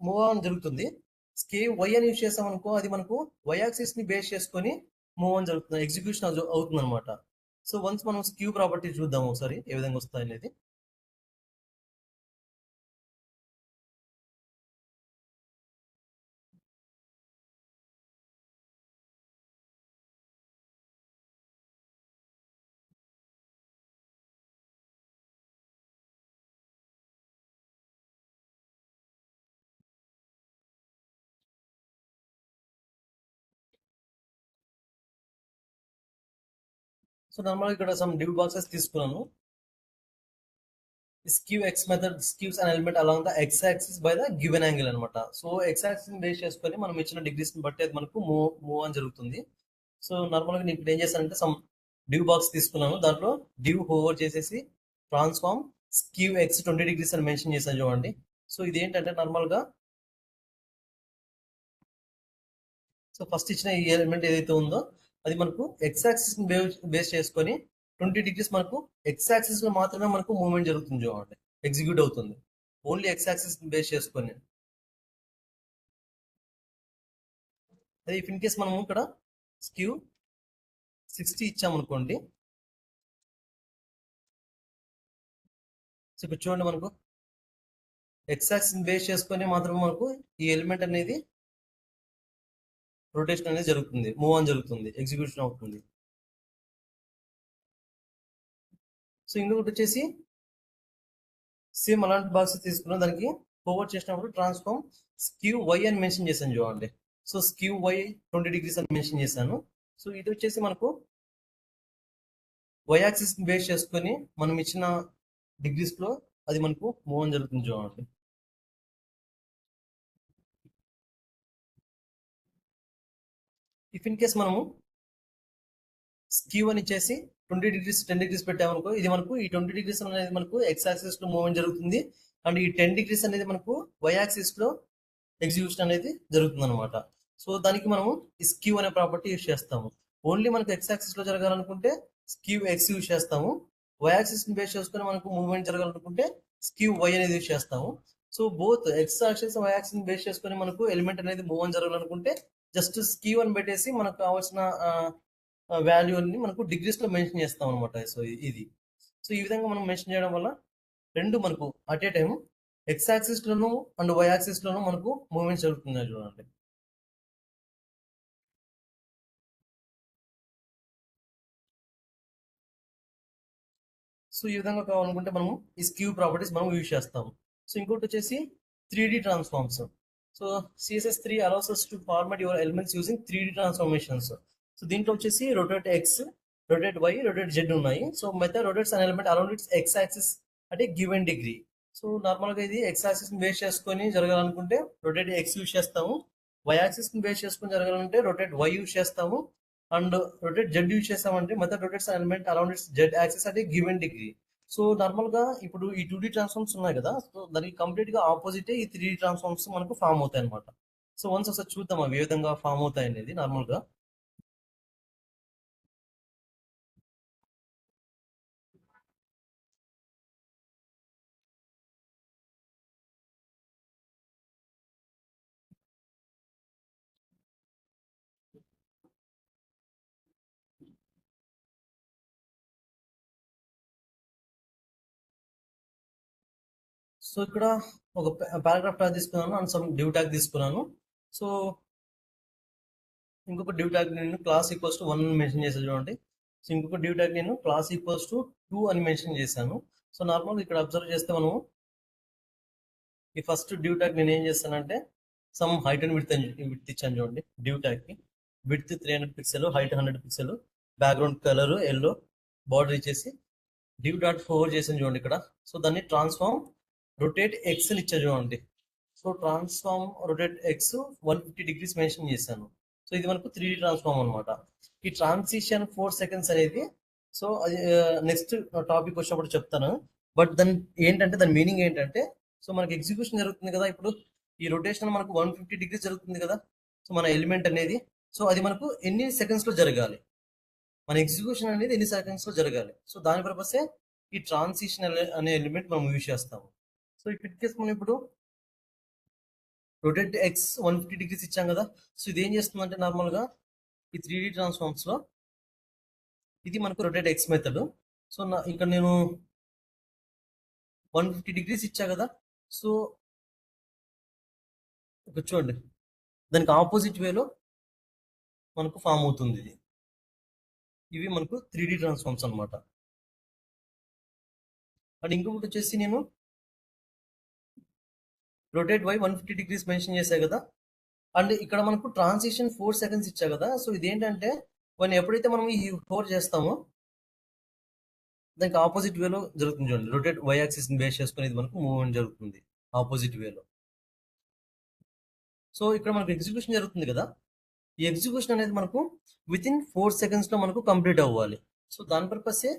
మూవ్ ఆన్ జరుగుతుంది. స్క్యూ వై అని యూజ్ చేసామనుకో, అది మనకు వై యాక్సిస్ ని బేస్ చేసుకొని మూవ్ ఆన్ జరుగుతుంది, ఎగ్జిక్యూషన్ అవుతుంది అనమాట. సో వన్స్ మనం స్క్యూ ప్రాపర్టీ చూద్దాం ఒకసారి ఏ విధంగా వస్తాయి అనేది. సో నార్మల్ ఇక్కడ సమ్ డివ్ బాక్సెస్ తీసుకున్నాను. Skew X method skews an element along the x axis by the given angle అనమాట. సో ఎక్స్ యాక్సిస్ ని బేస్ చేసుకొని మనం ఇచ్చిన డిగ్రీస్ ని బట్టి అది మనకు మూవ్ అని జరుగుతుంది. సో నార్మల్ గా నేను ఇప్పుడు ఏం చేశానంటే సమ్ డివ్ బాక్స్ తీసుకున్నాను, దాంట్లో డివ్ హోవర్ చేసేసి ట్రాన్స్ఫార్మ్ స్క్యూ ఎక్స్ 20 డిగ్రీస్ అని మెన్షన్ చేశాను చూడండి. సో ఇది ఏంటంటే నార్మల్ గా సో ఫస్ట్ ఇచ్చిన ఈ ఎలిమెంట్ ఏదైతే ఉందో అది మనకు ఎక్స్ యాక్సిస్ ని బేస్ చేసుకొని 20 డిగ్రీస్ మనకు ఎక్స్ యాక్సిస్ లో మాత్రమే మనకు మూవ్మెంట్ జరుగుతుంది చూడండి, ఎగ్జిక్యూట్ అవుతుంది ఓన్లీ ఎక్స్ యాక్సిస్ ని బేస్ చేసుకొని. అదే ఇఫ్ ఇన్ కేస్ మనము ఇక్కడ స్క్యూ 60 ఇచ్చామనుకోండి, సో ఇప్పుడు చూడండి మనకు ఎక్స్ యాక్సిస్ ని బేస్ చేసుకొని మాత్రమే మనకు ఈ ఎలిమెంట్ అనేది రొటేషన్ అనేది జరుగుతుంది, మూవ్ ఆన్ జరుగుతుంది, ఎగ్జిక్యూషన్ అవుతుంది. సో ఇంకొకటి వచ్చేసి సేమ్ అలాంటి బాక్స్ తీసుకున్నాం, దానికి ఫోర్వర్డ్ చేసినప్పుడు ట్రాన్స్ఫార్మ్ స్క్యూ వై అని మెన్షన్ చేశాను చూడండి. సో స్క్యూ వై 20 డిగ్రీస్ అని మెన్షన్ చేశాను. సో ఇది వచ్చేసి మనకు వై యాక్సిస్ బేస్ చేసుకొని మనం ఇచ్చిన డిగ్రీస్ లో అది మనకు మూవ్ అని జరుగుతుంది చూడండి. ఇఫ్ ఇన్ కేస్ మనము స్క్యూ అని ఇచ్చేసి 20 డిగ్రీస్ 10 డిగ్రీస్ పెట్టామనుకో, ఇది మనకు ఈ 20 డిగ్రీస్ అనేది మనకు ఎక్స్ యాక్సిస్ లో మూవ్మెంట్ జరుగుతుంది, అండ్ ఈ 10 డిగ్రీస్ అనేది మనకు వై యాక్సిస్ లో ఎగ్జిక్యూషన్ అనేది జరుగుతుంది అనమాట. సో దానికి మనము ఈ స్క్యూ అనే ప్రాపర్టీ యూజ్ చేస్తాము. ఓన్లీ మనకు ఎక్స్ యాక్సిస్ లో జరగాలనుకుంటే స్క్యూ ఎక్స్ యూజ్ చేస్తాము, వై యాక్సిస్ ని బేస్ చేసుకుని మనకు మూవ్మెంట్ జరగాలనుకుంటే స్క్యూ వై అనేది యూజ్ చేస్తాము. So both x axis y axis ని బేస్ చేసుకుని మనకు ఎలిమెంట్ అనేది మూవ్ అని జరగాలనుకుంటే జస్ట్ స్క్యూ అని పెట్టేసి మనకు కావాల్సిన వాల్యూ అని మనకు డిగ్రీస్ లో మెన్షన్ చేస్తాం అనమాట. సో ఇది సో ఈ విధంగా మనం మెన్షన్ చేయడం వల్ల రెండు మనకు at a time X axis లోను అండ్ వై యాక్సిస్ లోను మనకు మూవ్మెంట్స్ జరుగుతున్నాయి చూడండి. సో ఈ విధంగా కావాలనుకుంటే మనము ఈ స్క్యూ ప్రాపర్టీస్ మనం యూజ్ చేస్తాం. సో ఇంకోటి వచ్చేసి 3D transforms. So CSS3 allows us to format your elements using 3D transformations. So దీంట్లో వచ్చేసి rotate X, rotate Y, rotate Z ఉన్నాయి. So method rotates an element around its X axis అంటే గివెన్ డిగ్రీ. సో నార్మల్ గా ఇది ఎక్స్ యాక్సిస్ ని బేస్ చేసుకొని జరగాలనుకుంటే రొటేట్ ఎక్స్ యూజ్ చేస్తాము, వై యాక్సిస్ ని బేస్ చేసుకొని జరగాలంటే రొటేట్ వై యూజ్ చేస్తాము, అండ్ రొటేట్ జెడ్ యూజ్ చేస్తామంటే method rotates an element around its Z axis అంటే గివెన్ డిగ్రీ. సో నార్మల్ గా ఇప్పుడు ఈ 2D ట్రాన్స్ఫార్మ్స్ ఉన్నాయి కదా, సో దానికి కంప్లీట్ గా ఆపోజిట్ ఈ 3D ట్రాన్స్ఫార్మ్స్ మనకు ఫామ్ అవుతాయి అనమాట. సో వన్స్ ఒకసారి చూద్దాం అవి ఏ విధంగా ఫామ్ అవుతాయి అనేది నార్మల్ గా. సో ఇక్కడ ఒక పారాగ్రాఫ్ ట్యాగ్ తీసుకున్నాను అండ్ సమ్ డివ్ ట్యాగ్ తీసుకున్నాను. సో ఇంకొక డివ్ ట్యాగ్ నేను క్లాస్ ఈక్వల్స్ టు 1 మెన్షన్ చేసేది చూడండి. సో ఇంకొక డ్యూ ట్యాగ్ నేను క్లాస్ ఈక్వల్స్ టు 2 అని మెన్షన్ చేశాను. సో నార్మల్ ఇక్కడ అబ్జర్వ్ చేస్తే మనం ఈ ఫస్ట్ డ్యూ ట్యాగ్ నేను ఏం చేస్తానంటే సమ్ హైట్ అండ్ విడ్త్ ఇచ్చాను చూడండి. డ్యూ ట్యాగ్ కి width 300 pixel, height 100 pixel, background colour yellow, border ఇచ్చేసి డ్యూ డాట్ ఫోర్ చేసాను చూడండి ఇక్కడ. సో దాన్ని ట్రాన్స్ఫార్మ్ రొటేట్ ఎక్స్ అని ఇచ్చారు చూడండి. So transform rotate X 150 degrees mention చేశాను. సో ఇది మనకు 3D ట్రాన్స్ఫార్మ్ అనమాట. ఈ ట్రాన్సిషన్ 4 సెకండ్స్ అనేది సో అది నెక్స్ట్ టాపిక్ వచ్చినప్పుడు చెప్తాను. బట్ దాని ఏంటంటే దాని మీనింగ్ ఏంటంటే సో మనకి ఎగ్జిక్యూషన్ జరుగుతుంది కదా ఇప్పుడు. ఈ రొటేషన్ మనకు 150 డిగ్రీస్ జరుగుతుంది కదా. సో మన ఎలిమెంట్ అనేది సో అది మనకు ఎన్ని సెకండ్స్ లో జరగాలి, మన ఎగ్జిక్యూషన్ అనేది ఎన్ని సెకండ్స్ లో జరగాలి. సో దాని పర్పసే ఈ ట్రాన్సిషన్ అనే ఎలిమెంట్ మనం యూజ్ చేస్తాము. సో ఈ పిట్ కేసు మనం ఇప్పుడు రొటేట్ ఎక్స్ 150 డిగ్రీస్ ఇచ్చాం కదా. సో ఇది ఏం చేస్తుందంటే నార్మల్ గా ఈ 3D ట్రాన్స్ఫార్మ్స్ లో ఇది మనకు రొటేట్ ఎక్స్ మెథడ్. సో ఇక్కడ నేను 150 డిగ్రీస్ ఇచ్చా కదా. సో ఇక్కడ చూడండి దానికి ఆపోజిట్ వేలో మనకు ఫామ్ అవుతుంది ఇది. ఇవి మనకు 3D ట్రాన్స్ఫార్మ్స్ అనమాట. అండ్ ఇంకొకటి వచ్చేసి నేను రొటేట్ వై 150 డిగ్రీస్ మెన్షన్ చేశా కదా. అండ్ ఇక్కడ మనకు ట్రాన్సిషన్ 4 సెకండ్స్ ఇచ్చా కదా. సో ఇదేంటంటే మనం ఎప్పుడైతే మనం ఈ 4 చేస్తామో దానికి ఆపోజిట్ వేలో జరుగుతుంది చూడండి. రొటేట్ వై యాక్సిస్ బేస్ చేసుకుని ఇది మనకు మూవ్మెంట్ జరుగుతుంది ఆపోజిట్ వేలో. సో ఇక్కడ మనకు ఎగ్జిక్యూషన్ జరుగుతుంది కదా. ఈ ఎగ్జిక్యూషన్ అనేది మనకు విత్ ఇన్ 4 సెకండ్స్ లో మనకు కంప్లీట్ అవ్వాలి. సో దాని పర్పసే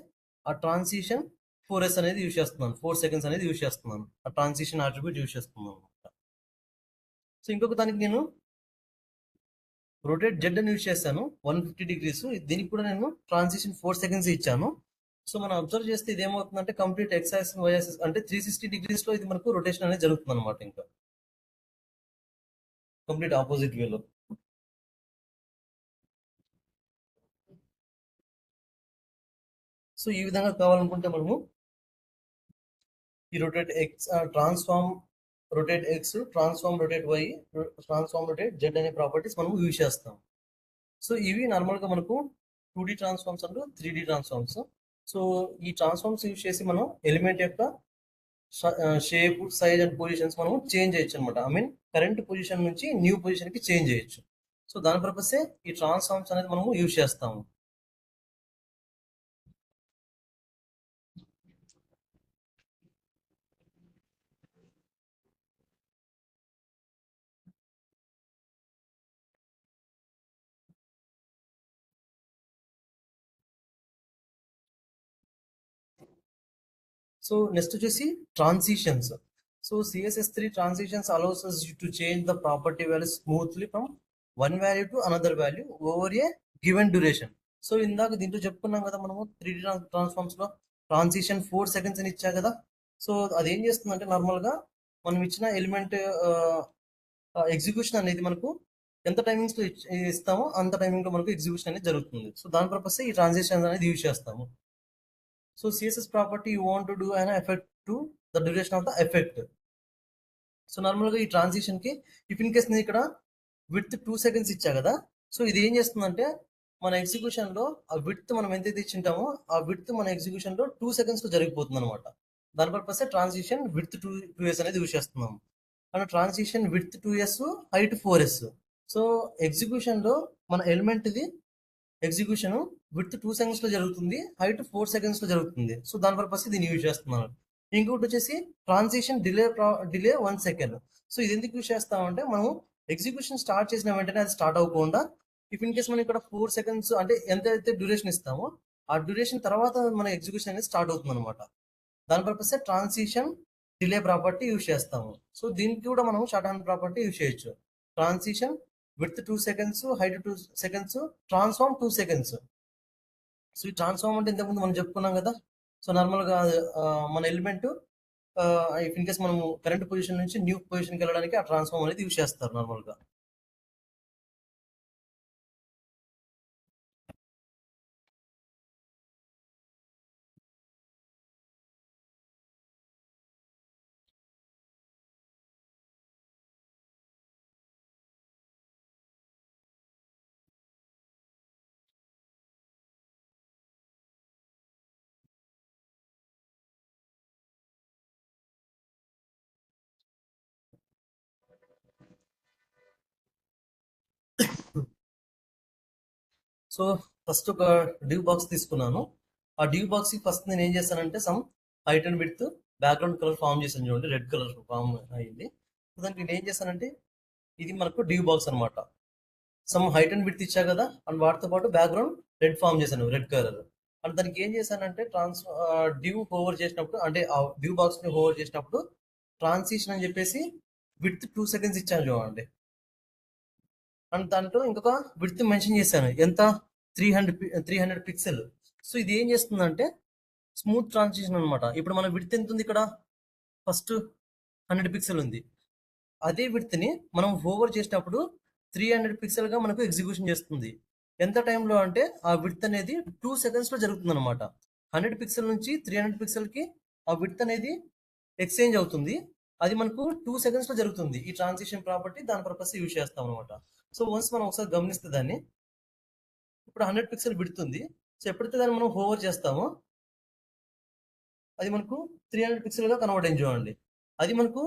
ఆ ట్రాన్సిషన్ 4S అనేది యూజ్ చేస్తున్నాను. 4 సెకండ్స్ అనేది యూజ్ చేస్తున్నాను. ఆ ట్రాన్సిషన్ ఆట్రిబ్యూట్ యూజ్ చేస్తున్నాను అనమాట. సో ఇంకొక దానికి నేను రొటేట్ జెడ్ అని యూజ్ చేశాను 150 డిగ్రీస్. దీనికి కూడా నేను ట్రాన్సిషన్ 4 సెకండ్స్ ఇచ్చాను. సో మనం అబ్జర్వ్ చేస్తే ఇది ఏమవుతుందంటే complete x axis y axis అంటే 360 డిగ్రీస్ లో ఇది మనకు రొటేషన్ అనేది జరుగుతుంది అనమాట. ఇంకా కంప్లీట్ ఆపోజిట్ వేలో. సో ఈ విధంగా కావాలనుకుంటే మనము ఈ rotate x transform rotate x, transform rotate y, transform rotate z అనే ప్రాపర్టీస్ మనం యూజ్ చేస్తాం. సో ఇవి నార్మల్ గా మనకు 2D transforms and 3D transforms. So ఈ ట్రాన్స్ఫార్మ్స్ యూజ్ చేసి మనం ఎలిమెంట్ యొక్క షేప్, సైజ్ అండ్ పొజిషన్స్ మనం చేంజ్ చేయొచ్చు అనమాట. ఐ మీన్ కరెంట్ పొజిషన్ నుంచి న్యూ పొజిషన్ కి చేంజ్ చేయొచ్చు. సో దాని పర్పసే ఈ ట్రాన్స్ఫార్మ్స్ అనేది మనము యూజ్ చేస్తాము. సో నెక్స్ట్ వచ్చేసి transitions. So CSS3 transitions allows us to change the property value smoothly from one value to another value over a given duration. So ఇందాక దీంట్లో చెప్పుకున్నాం కదా మనము 3D ట్రాన్స్ఫార్మ్స్ లో ట్రాన్సిషన్ 4 సెకండ్స్ అని ఇచ్చా కదా. సో అది ఏం చేస్తుందంటే నార్మల్ గా మనం ఇచ్చిన ఎలిమెంట్ ఎగ్జిక్యూషన్ అనేది మనకు ఎంత టైమింగ్స్ లో ఇస్తామో అంత టైమింగ్ లో మనకు ఎగ్జిక్యూషన్ అనేది జరుగుతుంది. సో దాని పర్పస్ ఈ ట్రాన్సిషన్ అనేది యూజ్ చేస్తాము. So CSS property you want to do an effect to the duration of the effect. So normal గా ఈ ట్రాన్సిషన్ కి ఇఫ్ ఇన్ కేస్ నేను ఇక్కడ విడ్త్ 2 సెకండ్స్ ఇచ్చా కదా. సో ఇది ఏం చేస్తుందంటే మన ఎగ్జిక్యూషన్ లో ఆ విడ్త్ మనం ఎంతైతే ఇచ్చింటామో ఆ విడ్త్ మన ఎగ్జిక్యూషన్ లో 2 సెకండ్స్ లో జరిగిపోతుంది అనమాట. దాని పర్పస్ ట్రాన్సిషన్ విడ్త్ 2S అనేది యూజ్ చేస్తున్నాం. And transition width 2S, height 4S. So execution లో మన ఎలిమెంట్ ఇది ఎగ్జిక్యూషన్ విత్ 2 సెకండ్స్ లో జరుగుతుంది, హైట్ 4 సెకండ్స్ లో జరుగుతుంది. సో దాని పర్పస్ దీన్ని యూజ్ చేస్తున్నాను. ఇంకొకటి వచ్చేసి ట్రాన్సిషన్ డిలే 1 సెకండ్. సో ఇది ఎందుకు యూజ్ చేస్తామంటే మనం ఎగ్జిక్యూషన్ స్టార్ట్ చేసిన వెంటనే అది స్టార్ట్ అవ్వకుండా ఇఫ్ ఇన్ కేస్ మనం ఇక్కడ 4 సెకండ్స్ అంటే ఎంతైతే డ్యూరేషన్ ఇస్తామో ఆ డ్యూరేషన్ తర్వాత మన ఎగ్జిక్యూషన్ అనేది స్టార్ట్ అవుతుంది అనమాట. దాని purpose transition delay property use చేస్తాము. సో దీనికి కూడా మనం షార్ట్ హ్యాండ్ ప్రాపర్టీ యూజ్ చేయొచ్చు. Transition with 2 seconds, height 2 seconds, transform 2 seconds. So ఈ ట్రాన్స్ఫార్మ్ అంటే ఇంతకుముందు మనం చెప్పుకున్నాం కదా. సో నార్మల్ గా మన ఎలిమెంట్ ఇఫ్ ఇన్ కేస్ మనం కరెంట్ పొజిషన్ నుంచి న్యూ పొజిషన్కి వెళ్ళడానికి ఆ ట్రాన్స్ఫార్మ్ అనేది యూజ్ చేస్తారు నార్మల్ గా. సో ఫస్ట్ ఒక డ్యూ బాక్స్ తీసుకున్నాను. ఆ డ్యూ బాక్స్ కి ఫస్ట్ నేను ఏం చేశానంటే some height and width background colour form చేశాను చూడండి, రెడ్ కలర్ ఫామ్ అయింది. సో దానికి నేను ఏం చేశానంటే ఇది మనకు డ్యూ బాక్స్ అనమాట. సమ్ హైట్ అండ్ విడ్త్ ఇచ్చా కదా, అండ్ వాటితో పాటు బ్యాక్గ్రౌండ్ రెడ్ ఫామ్ చేశాను, రెడ్ కలర్. అండ్ దానికి ఏం చేశానంటే డ్యూ హోవర్ చేసినప్పుడు, అంటే ఆ డ్యూ బాక్స్ ని హోవర్ చేసినప్పుడు ట్రాన్సిషన్ అని చెప్పేసి విడ్త్ 2 సెకండ్స్ ఇచ్చాను చూడండి. అండ్ దాంట్లో ఇంకొక విడ్త్ మెన్షన్ చేశాను, ఎంత 300 పిక్సెల్. సో ఇది ఏం చేస్తుందంటే స్మూత్ ట్రాన్సిషన్ అనమాట. ఇప్పుడు మన విడ్త్ ఎంత ఉంది ఇక్కడ, ఫస్ట్ 100 పిక్సెల్ ఉంది. అదే విడ్త్ ని మనం ఓవర్ చేసినప్పుడు 300 పిక్సెల్ గా మనకు ఎగ్జిక్యూషన్ చేస్తుంది. ఎంత టైంలో అంటే ఆ విడ్త్ అనేది 2 సెకండ్స్ లో జరుగుతుంది అనమాట. 100 పిక్సెల్ నుంచి 300 పిక్సెల్ కి ఆ విడ్త్ అనేది ఎక్స్చేంజ్ అవుతుంది. అది మనకు 2 సెకండ్స్ లో జరుగుతుంది. ఈ ట్రాన్సిషన్ ప్రాపర్టీ దాని పర్పస్ యూజ్ చేస్తాం అనమాట. సో వన్స్ మనం ఒకసారి గమనిస్తే దాన్ని, ఇప్పుడు 100 పిక్సెల్ విడుతుంది. సో ఎప్పుడైతే దాన్ని మనం హోవర్ చేస్తామో అది మనకు 300 పిక్సెల్ గా కన్వర్ట్ అయింది చూడండి. అది మనకు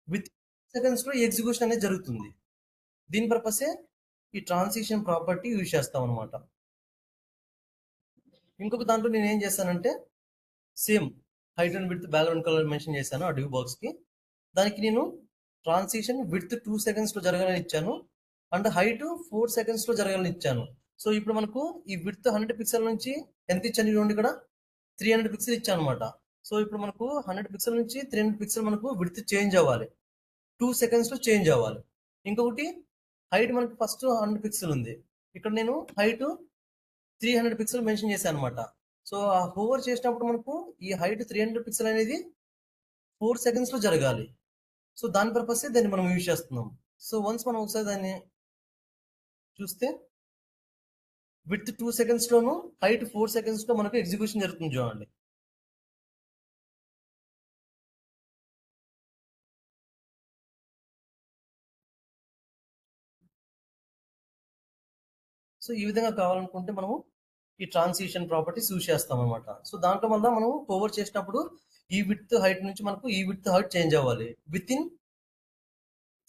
విత్ సెకండ్స్ లో ఎగ్జిక్యూషన్ అనేది జరుగుతుంది. దీని పర్పసే ఈ ట్రాన్సిషన్ ప్రాపర్టీ యూజ్ చేస్తాం అనమాట. ఇంకొక దాంట్లో నేను ఏం చేస్తానంటే same height and width background colour mention చేశాను ఆ డ్యూ బాక్స్ కి. దానికి నేను ట్రాన్సిషన్ విడ్త్ 2 సెకండ్స్ లో జరగాలని ఇచ్చాను, అండ్ హైట్ 4 సెకండ్స్ లో జరగాలని ఇచ్చాను. సో ఇప్పుడు మనకు ఈ విడ్త్ 100 పిక్సెల్ నుంచి ఎంత ఇచ్చాను చూడండి, ఇక్కడ 300 పిక్సెల్ ఇచ్చాను అనమాట. సో ఇప్పుడు మనకు 100 పిక్సెల్ నుంచి 300 పిక్సెల్ మనకు విడ్త్ చేంజ్ అవ్వాలి, 2 సెకండ్స్ లో చేంజ్ అవ్వాలి. ఇంకొకటి హైట్ మనకు ఫస్ట్ 100 పిక్సెల్ ఉంది, ఇక్కడ నేను హైట్ 300 పిక్సెల్ మెన్షన్ చేశాను అనమాట. సో ఆ హోవర్ చేసినప్పుడు మనకు ఈ హైట్ 300 పిక్సెల్ అనేది 4 సెకండ్స్ లో జరగాలి. సో దాని పర్పస్ దాన్ని మనం యూజ్ చేస్తున్నాం. సో వన్స్ మనం ఒకసారి దాన్ని చూస్తే with 2 seconds loan height 4 seconds లో మనకు ఎగ్జిక్యూషన్ జరుగుతుంది చూడండి. సో ఈ విధంగా కావాలనుకుంటే మనము ఈ ట్రాన్సిషన్ ప్రాపర్టీస్ యూజ్ చేస్తాం అనమాట. సో దాంట్లో వల్ల మనం ఓవర్ చేసినప్పుడు ఈ విత్ హైట్ నుంచి మనకు ఈ విత్ హైట్ చేంజ్ అవ్వాలి విత్ ఇన్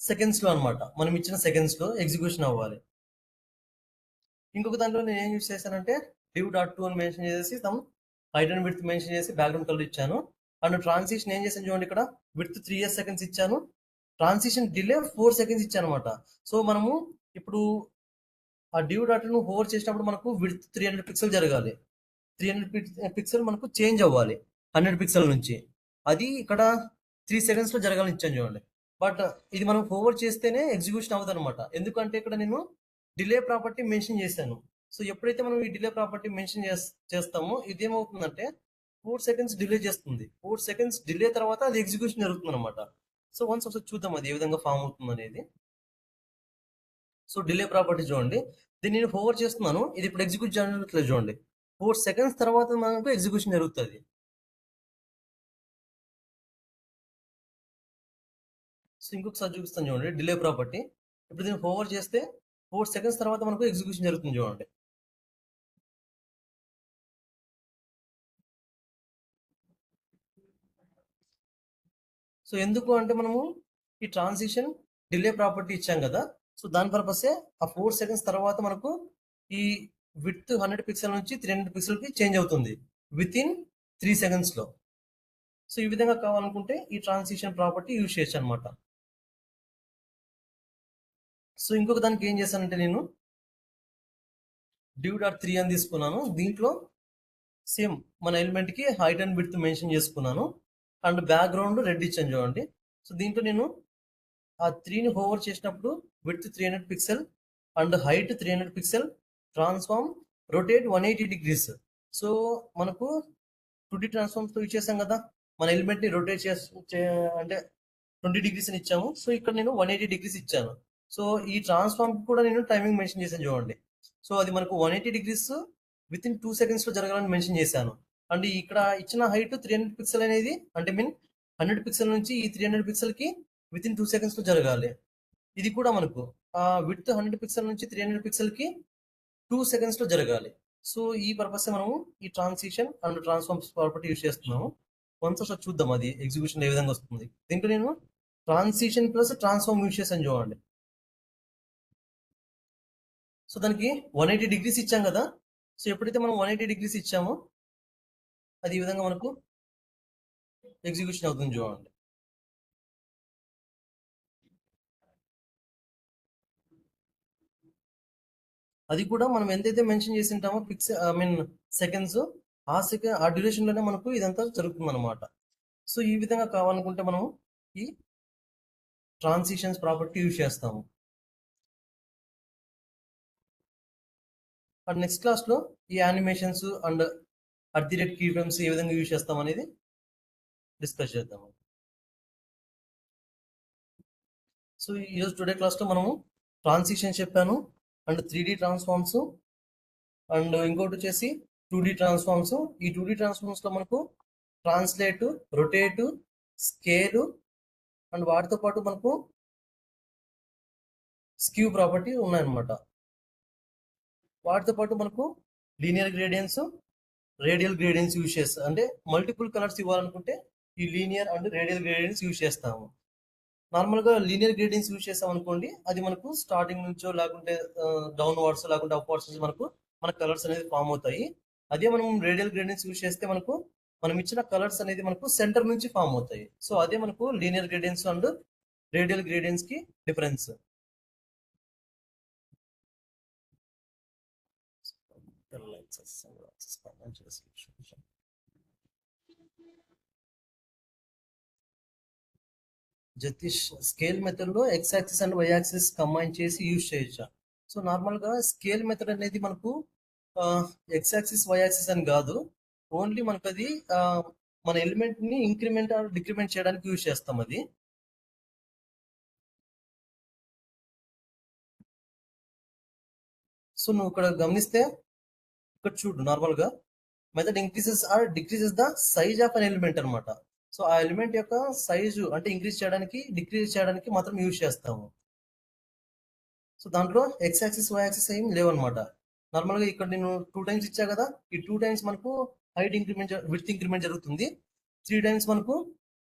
సెకండ్స్ లో అనమాట. మనం ఇచ్చిన సెకండ్స్ లో ఎగ్జిక్యూషన్ అవ్వాలి. ఇంకొక దాంట్లో నేను ఏం యూజ్ చేశానంటే div.to అని మెన్షన్ చేసి some height and width mention చేసి బ్యాక్గ్రౌండ్ కలర్ ఇచ్చాను. అండ్ ట్రాన్సిషన్ ఏం చేశాను చూడండి, ఇక్కడ విడ్త్ 3 seconds ఇచ్చాను, ట్రాన్సిషన్ డిలే 4 seconds ఇచ్చాను అనమాట. సో మనము ఇప్పుడు ఆ div.ను హోవర్ చేసినప్పుడు మనకు విడ్త్ 300 పిక్సెల్ జరగాలి, 300 పిక్సెల్ మనకు చేంజ్ అవ్వాలి 100 పిక్సెల్ నుంచి. అది ఇక్కడ 3 seconds లో జరగాలని ఇచ్చాను చూడండి. బట్ ఇది మనం హోవర్ చేస్తేనే ఎగ్జిక్యూషన్ అవ్వదు అనమాట. ఎందుకంటే ఇక్కడ నేను డిలే ప్రాపర్టీ మెన్షన్ చేశాను. సో ఎప్పుడైతే మనం ఈ డిలే ప్రాపర్టీ మెన్షన్ చేస్తామో ఇది ఏమవుతుందంటే 4 seconds డిలే చేస్తుంది. 4 seconds డిలే తర్వాత అది ఎగ్జిక్యూషన్ జరుగుతుంది అనమాట. సో వన్స్ ఒకసారి చూద్దాం అది ఏ విధంగా ఫామ్ అవుతుంది అనేది. సో డిలే ప్రాపర్టీ చూడండి, దీన్ని నేను హోవర్ చేస్తున్నాను, ఇది ఇప్పుడు ఎగ్జిక్యూట్ జరగట్లేదు చూడండి. 4 seconds తర్వాత మనకు ఎగ్జిక్యూషన్ జరుగుతుంది. సో ఇంకొకసారి చూపిస్తాను చూడండి డిలే ప్రాపర్టీ. ఇప్పుడు దీన్ని హోవర్ చేస్తే 4 seconds తర్వాత మనకు ఎగ్జిక్యూషన్ జరుగుతుంది చూడండి. సో ఎందుకు అంటే మనము ఈ ట్రాన్సిషన్ డిలే ప్రాపర్టీ ఇచ్చాం కదా, సో దాని పర్పసే ఆ 4 seconds తర్వాత మనకు ఈ విడ్త్ 100 పిక్సెల్ నుంచి 300 పిక్సెల్ కి చేంజ్ అవుతుంది విత్ ఇన్ 3 seconds లో. సో ఈ విధంగా కావాలనుకుంటే ఈ ట్రాన్సిషన్ ప్రాపర్టీ యూజ్ చేయొచ్చు అనమాట. సో ఇంకొక దానికి ఏం చేశానంటే నేను div.3 అని తీసుకున్నాను. దీంట్లో సేమ్ మన ఎలిమెంట్ కి హైట్ అండ్ విడ్త్ మెన్షన్ చేసుకున్నాను, అండ్ బ్యాక్గ్రౌండ్ రెడ్ ఇచ్చాను చూడండి. సో దీంట్లో నేను ఆ 3ని హోవర్ చేసినప్పుడు width 300 pixel and height 300 pixel, transform rotate 180 degrees. So మనకు 2D ట్రాన్స్ఫార్మ్స్ తో ఇచ్చేసాం కదా, మన ఎలిమెంట్ ని రొటేట్ అంటే 20 degrees అని ఇచ్చాము. సో ఇక్కడ నేను 180 degrees ఇచ్చాను. సో ఈ ట్రాన్స్ఫార్మ్ కూడా నేను టైమింగ్ మెన్షన్ చేశాను చూడండి. సో అది మనకు 180 degrees విత్ ఇన్ 2 seconds లో జరగాలని మెన్షన్ చేశాను. అండ్ ఇక్కడ ఇచ్చిన హైట్ 300 పిక్సెల్ అనేది అంటే మీన్ 100 పిక్సెల్ నుంచి ఈ 300 పిక్సెల్ కి విత్ ఇన్ 2 seconds లో జరగాలి. ఇది కూడా మనకు ఆ విడ్త్ 100 పిక్సెల్ నుంచి 300 పిక్సెల్ కి 2 seconds లో జరగాలి. సో ఈ పర్పస్ మనము ఈ transition and transforms property use చేస్తున్నాము. వన్స్ ఒకసారి చూద్దాం అది ఎగ్జిక్యూషన్ ఏ విధంగా వస్తుంది. దీంట్లో నేను ట్రాన్సిషన్ ప్లస్ ట్రాన్స్ఫార్మ్ యూజ్ చేశాను చూడండి. సో దానికి 180 డిగ్రీస్ ఇచ్చాం కదా. సో ఎప్పుడైతే మనం 180 డిగ్రీస్ ఇచ్చామో అది ఈ విధంగా మనకు ఎగ్జిక్యూషన్ అవుతుంది చూడండి. అది కూడా మనం ఎంతైతే మెన్షన్ చేసి ఉంటామో పిక్స్ సెకండ్స్, ఆ డ్యూరేషన్ లోనే మనకు ఇదంతా జరుగుతుంది అనమాట. సో ఈ విధంగా కావాలనుకుంటే మనం ఈ ట్రాన్సిషన్స్ ప్రాపర్టీ యూజ్ చేస్తాము. అండ్ నెక్స్ట్ క్లాస్ లో ఈ యానిమేషన్స్ అండ్ కీ ఫ్రేమ్స్ ఏ విధంగా యూజ్ చేస్తాం అనేది డిస్కస్ చేద్దాము. సో ఈరోజు టుడే క్లాస్ లో మనము ట్రాన్సిషన్ చెప్పాను, అండ్ 3D ట్రాన్స్ఫార్మ్స్, అండ్ ఇంకోటి వచ్చేసి 2D ట్రాన్స్ఫార్మ్స్. ఈ 2D ట్రాన్స్ఫార్మ్స్ లో మనకు ట్రాన్స్లేట్, రొటేట్, స్కేల్, అండ్ వాటితో పాటు మనకు స్క్యూ ప్రాపర్టీ ఉన్నాయన్నమాట. వాటితో పాటు మనకు లీనియర్ గ్రేడియన్స్, రేడియల్ గ్రేడియన్స్ యూజ్ చేస్తాం. అంటే మల్టిపుల్ కలర్స్ ఇవ్వాలనుకుంటే ఈ లీనియర్ అండ్ రేడియల్ గ్రేడియన్స్ యూజ్ చేస్తాము. నార్మల్గా లీనియర్ గ్రేడియన్స్ యూజ్ చేస్తాం అనుకోండి, అది మనకు స్టార్టింగ్ నుంచో లేకుంటే డౌన్ వర్డ్స్ లేకుంటే అప్ వర్డ్స్ నుంచి మన కలర్స్ అనేది ఫామ్ అవుతాయి. అదే మనం రేడియల్ గ్రేడియన్స్ యూజ్ చేస్తే మనం ఇచ్చిన కలర్స్ అనేది మనకు సెంటర్ నుంచి ఫామ్ అవుతాయి. సో అదే మనకు linear gradients and radial gradients కి డిఫరెన్స్. జతిష్, స్కేల్ మెథడ్ లో x axis and why axis combine చేసి యూజ్ చేయొచ్చా? సో నార్మల్ గా స్కేల్ మెథడ్ అనేది మనకు ఎక్స్ యాక్సిస్ వై యాక్సిస్ అని కాదు, ఓన్లీ మనకు అది మన ఎలిమెంట్ ని ఇంక్రిమెంట్ ఆర్ డిక్రిమెంట్ చేయడానికి యూజ్ చేస్తాం అది. సో నువ్వు ఇక్కడ గమనిస్తే ఇక్కడ చూడు, నార్మల్ గా method increases or decreases the size of an element అనమాట. సో ఆ ఎలిమెంట్ యొక్క సైజు అంటే ఇంక్రీజ్ చేయడానికి డిక్రీజ్ చేయడానికి మాత్రం యూజ్ చేస్తాము. సో దాంట్లో ఎక్స్ యాక్సిస్ వై యాక్సిస్ ఏం లేవన్నమాట. నార్మల్ గా ఇక్కడ నేను 2 టైమ్స్ ఇచ్చా కదా, ఈ 2 టైమ్స్ మనకు హైట్ ఇంక్రిమెంట్, విడ్త్ ఇంక్రిమెంట్ జరుగుతుంది. 3 టైమ్స్ మనకు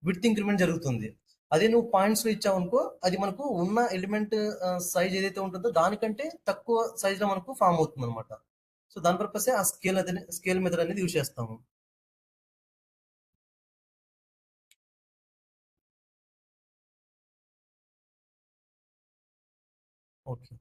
విడ్త్ ఇంక్రిమెంట్ జరుగుతుంది. అదే నువ్వు పాయింట్స్ లో ఇచ్చావు అనుకో, అది మనకు ఉన్న ఎలిమెంట్ సైజ్ ఏదైతే ఉంటుందో దానికంటే తక్కువ సైజ్ లో మనకు ఫామ్ అవుతుంది అనమాట. సో దాని పర్పసే ఆ స్కేల్ మెథడ్ అనేది యూజ్ చేస్తాము. ఓకే.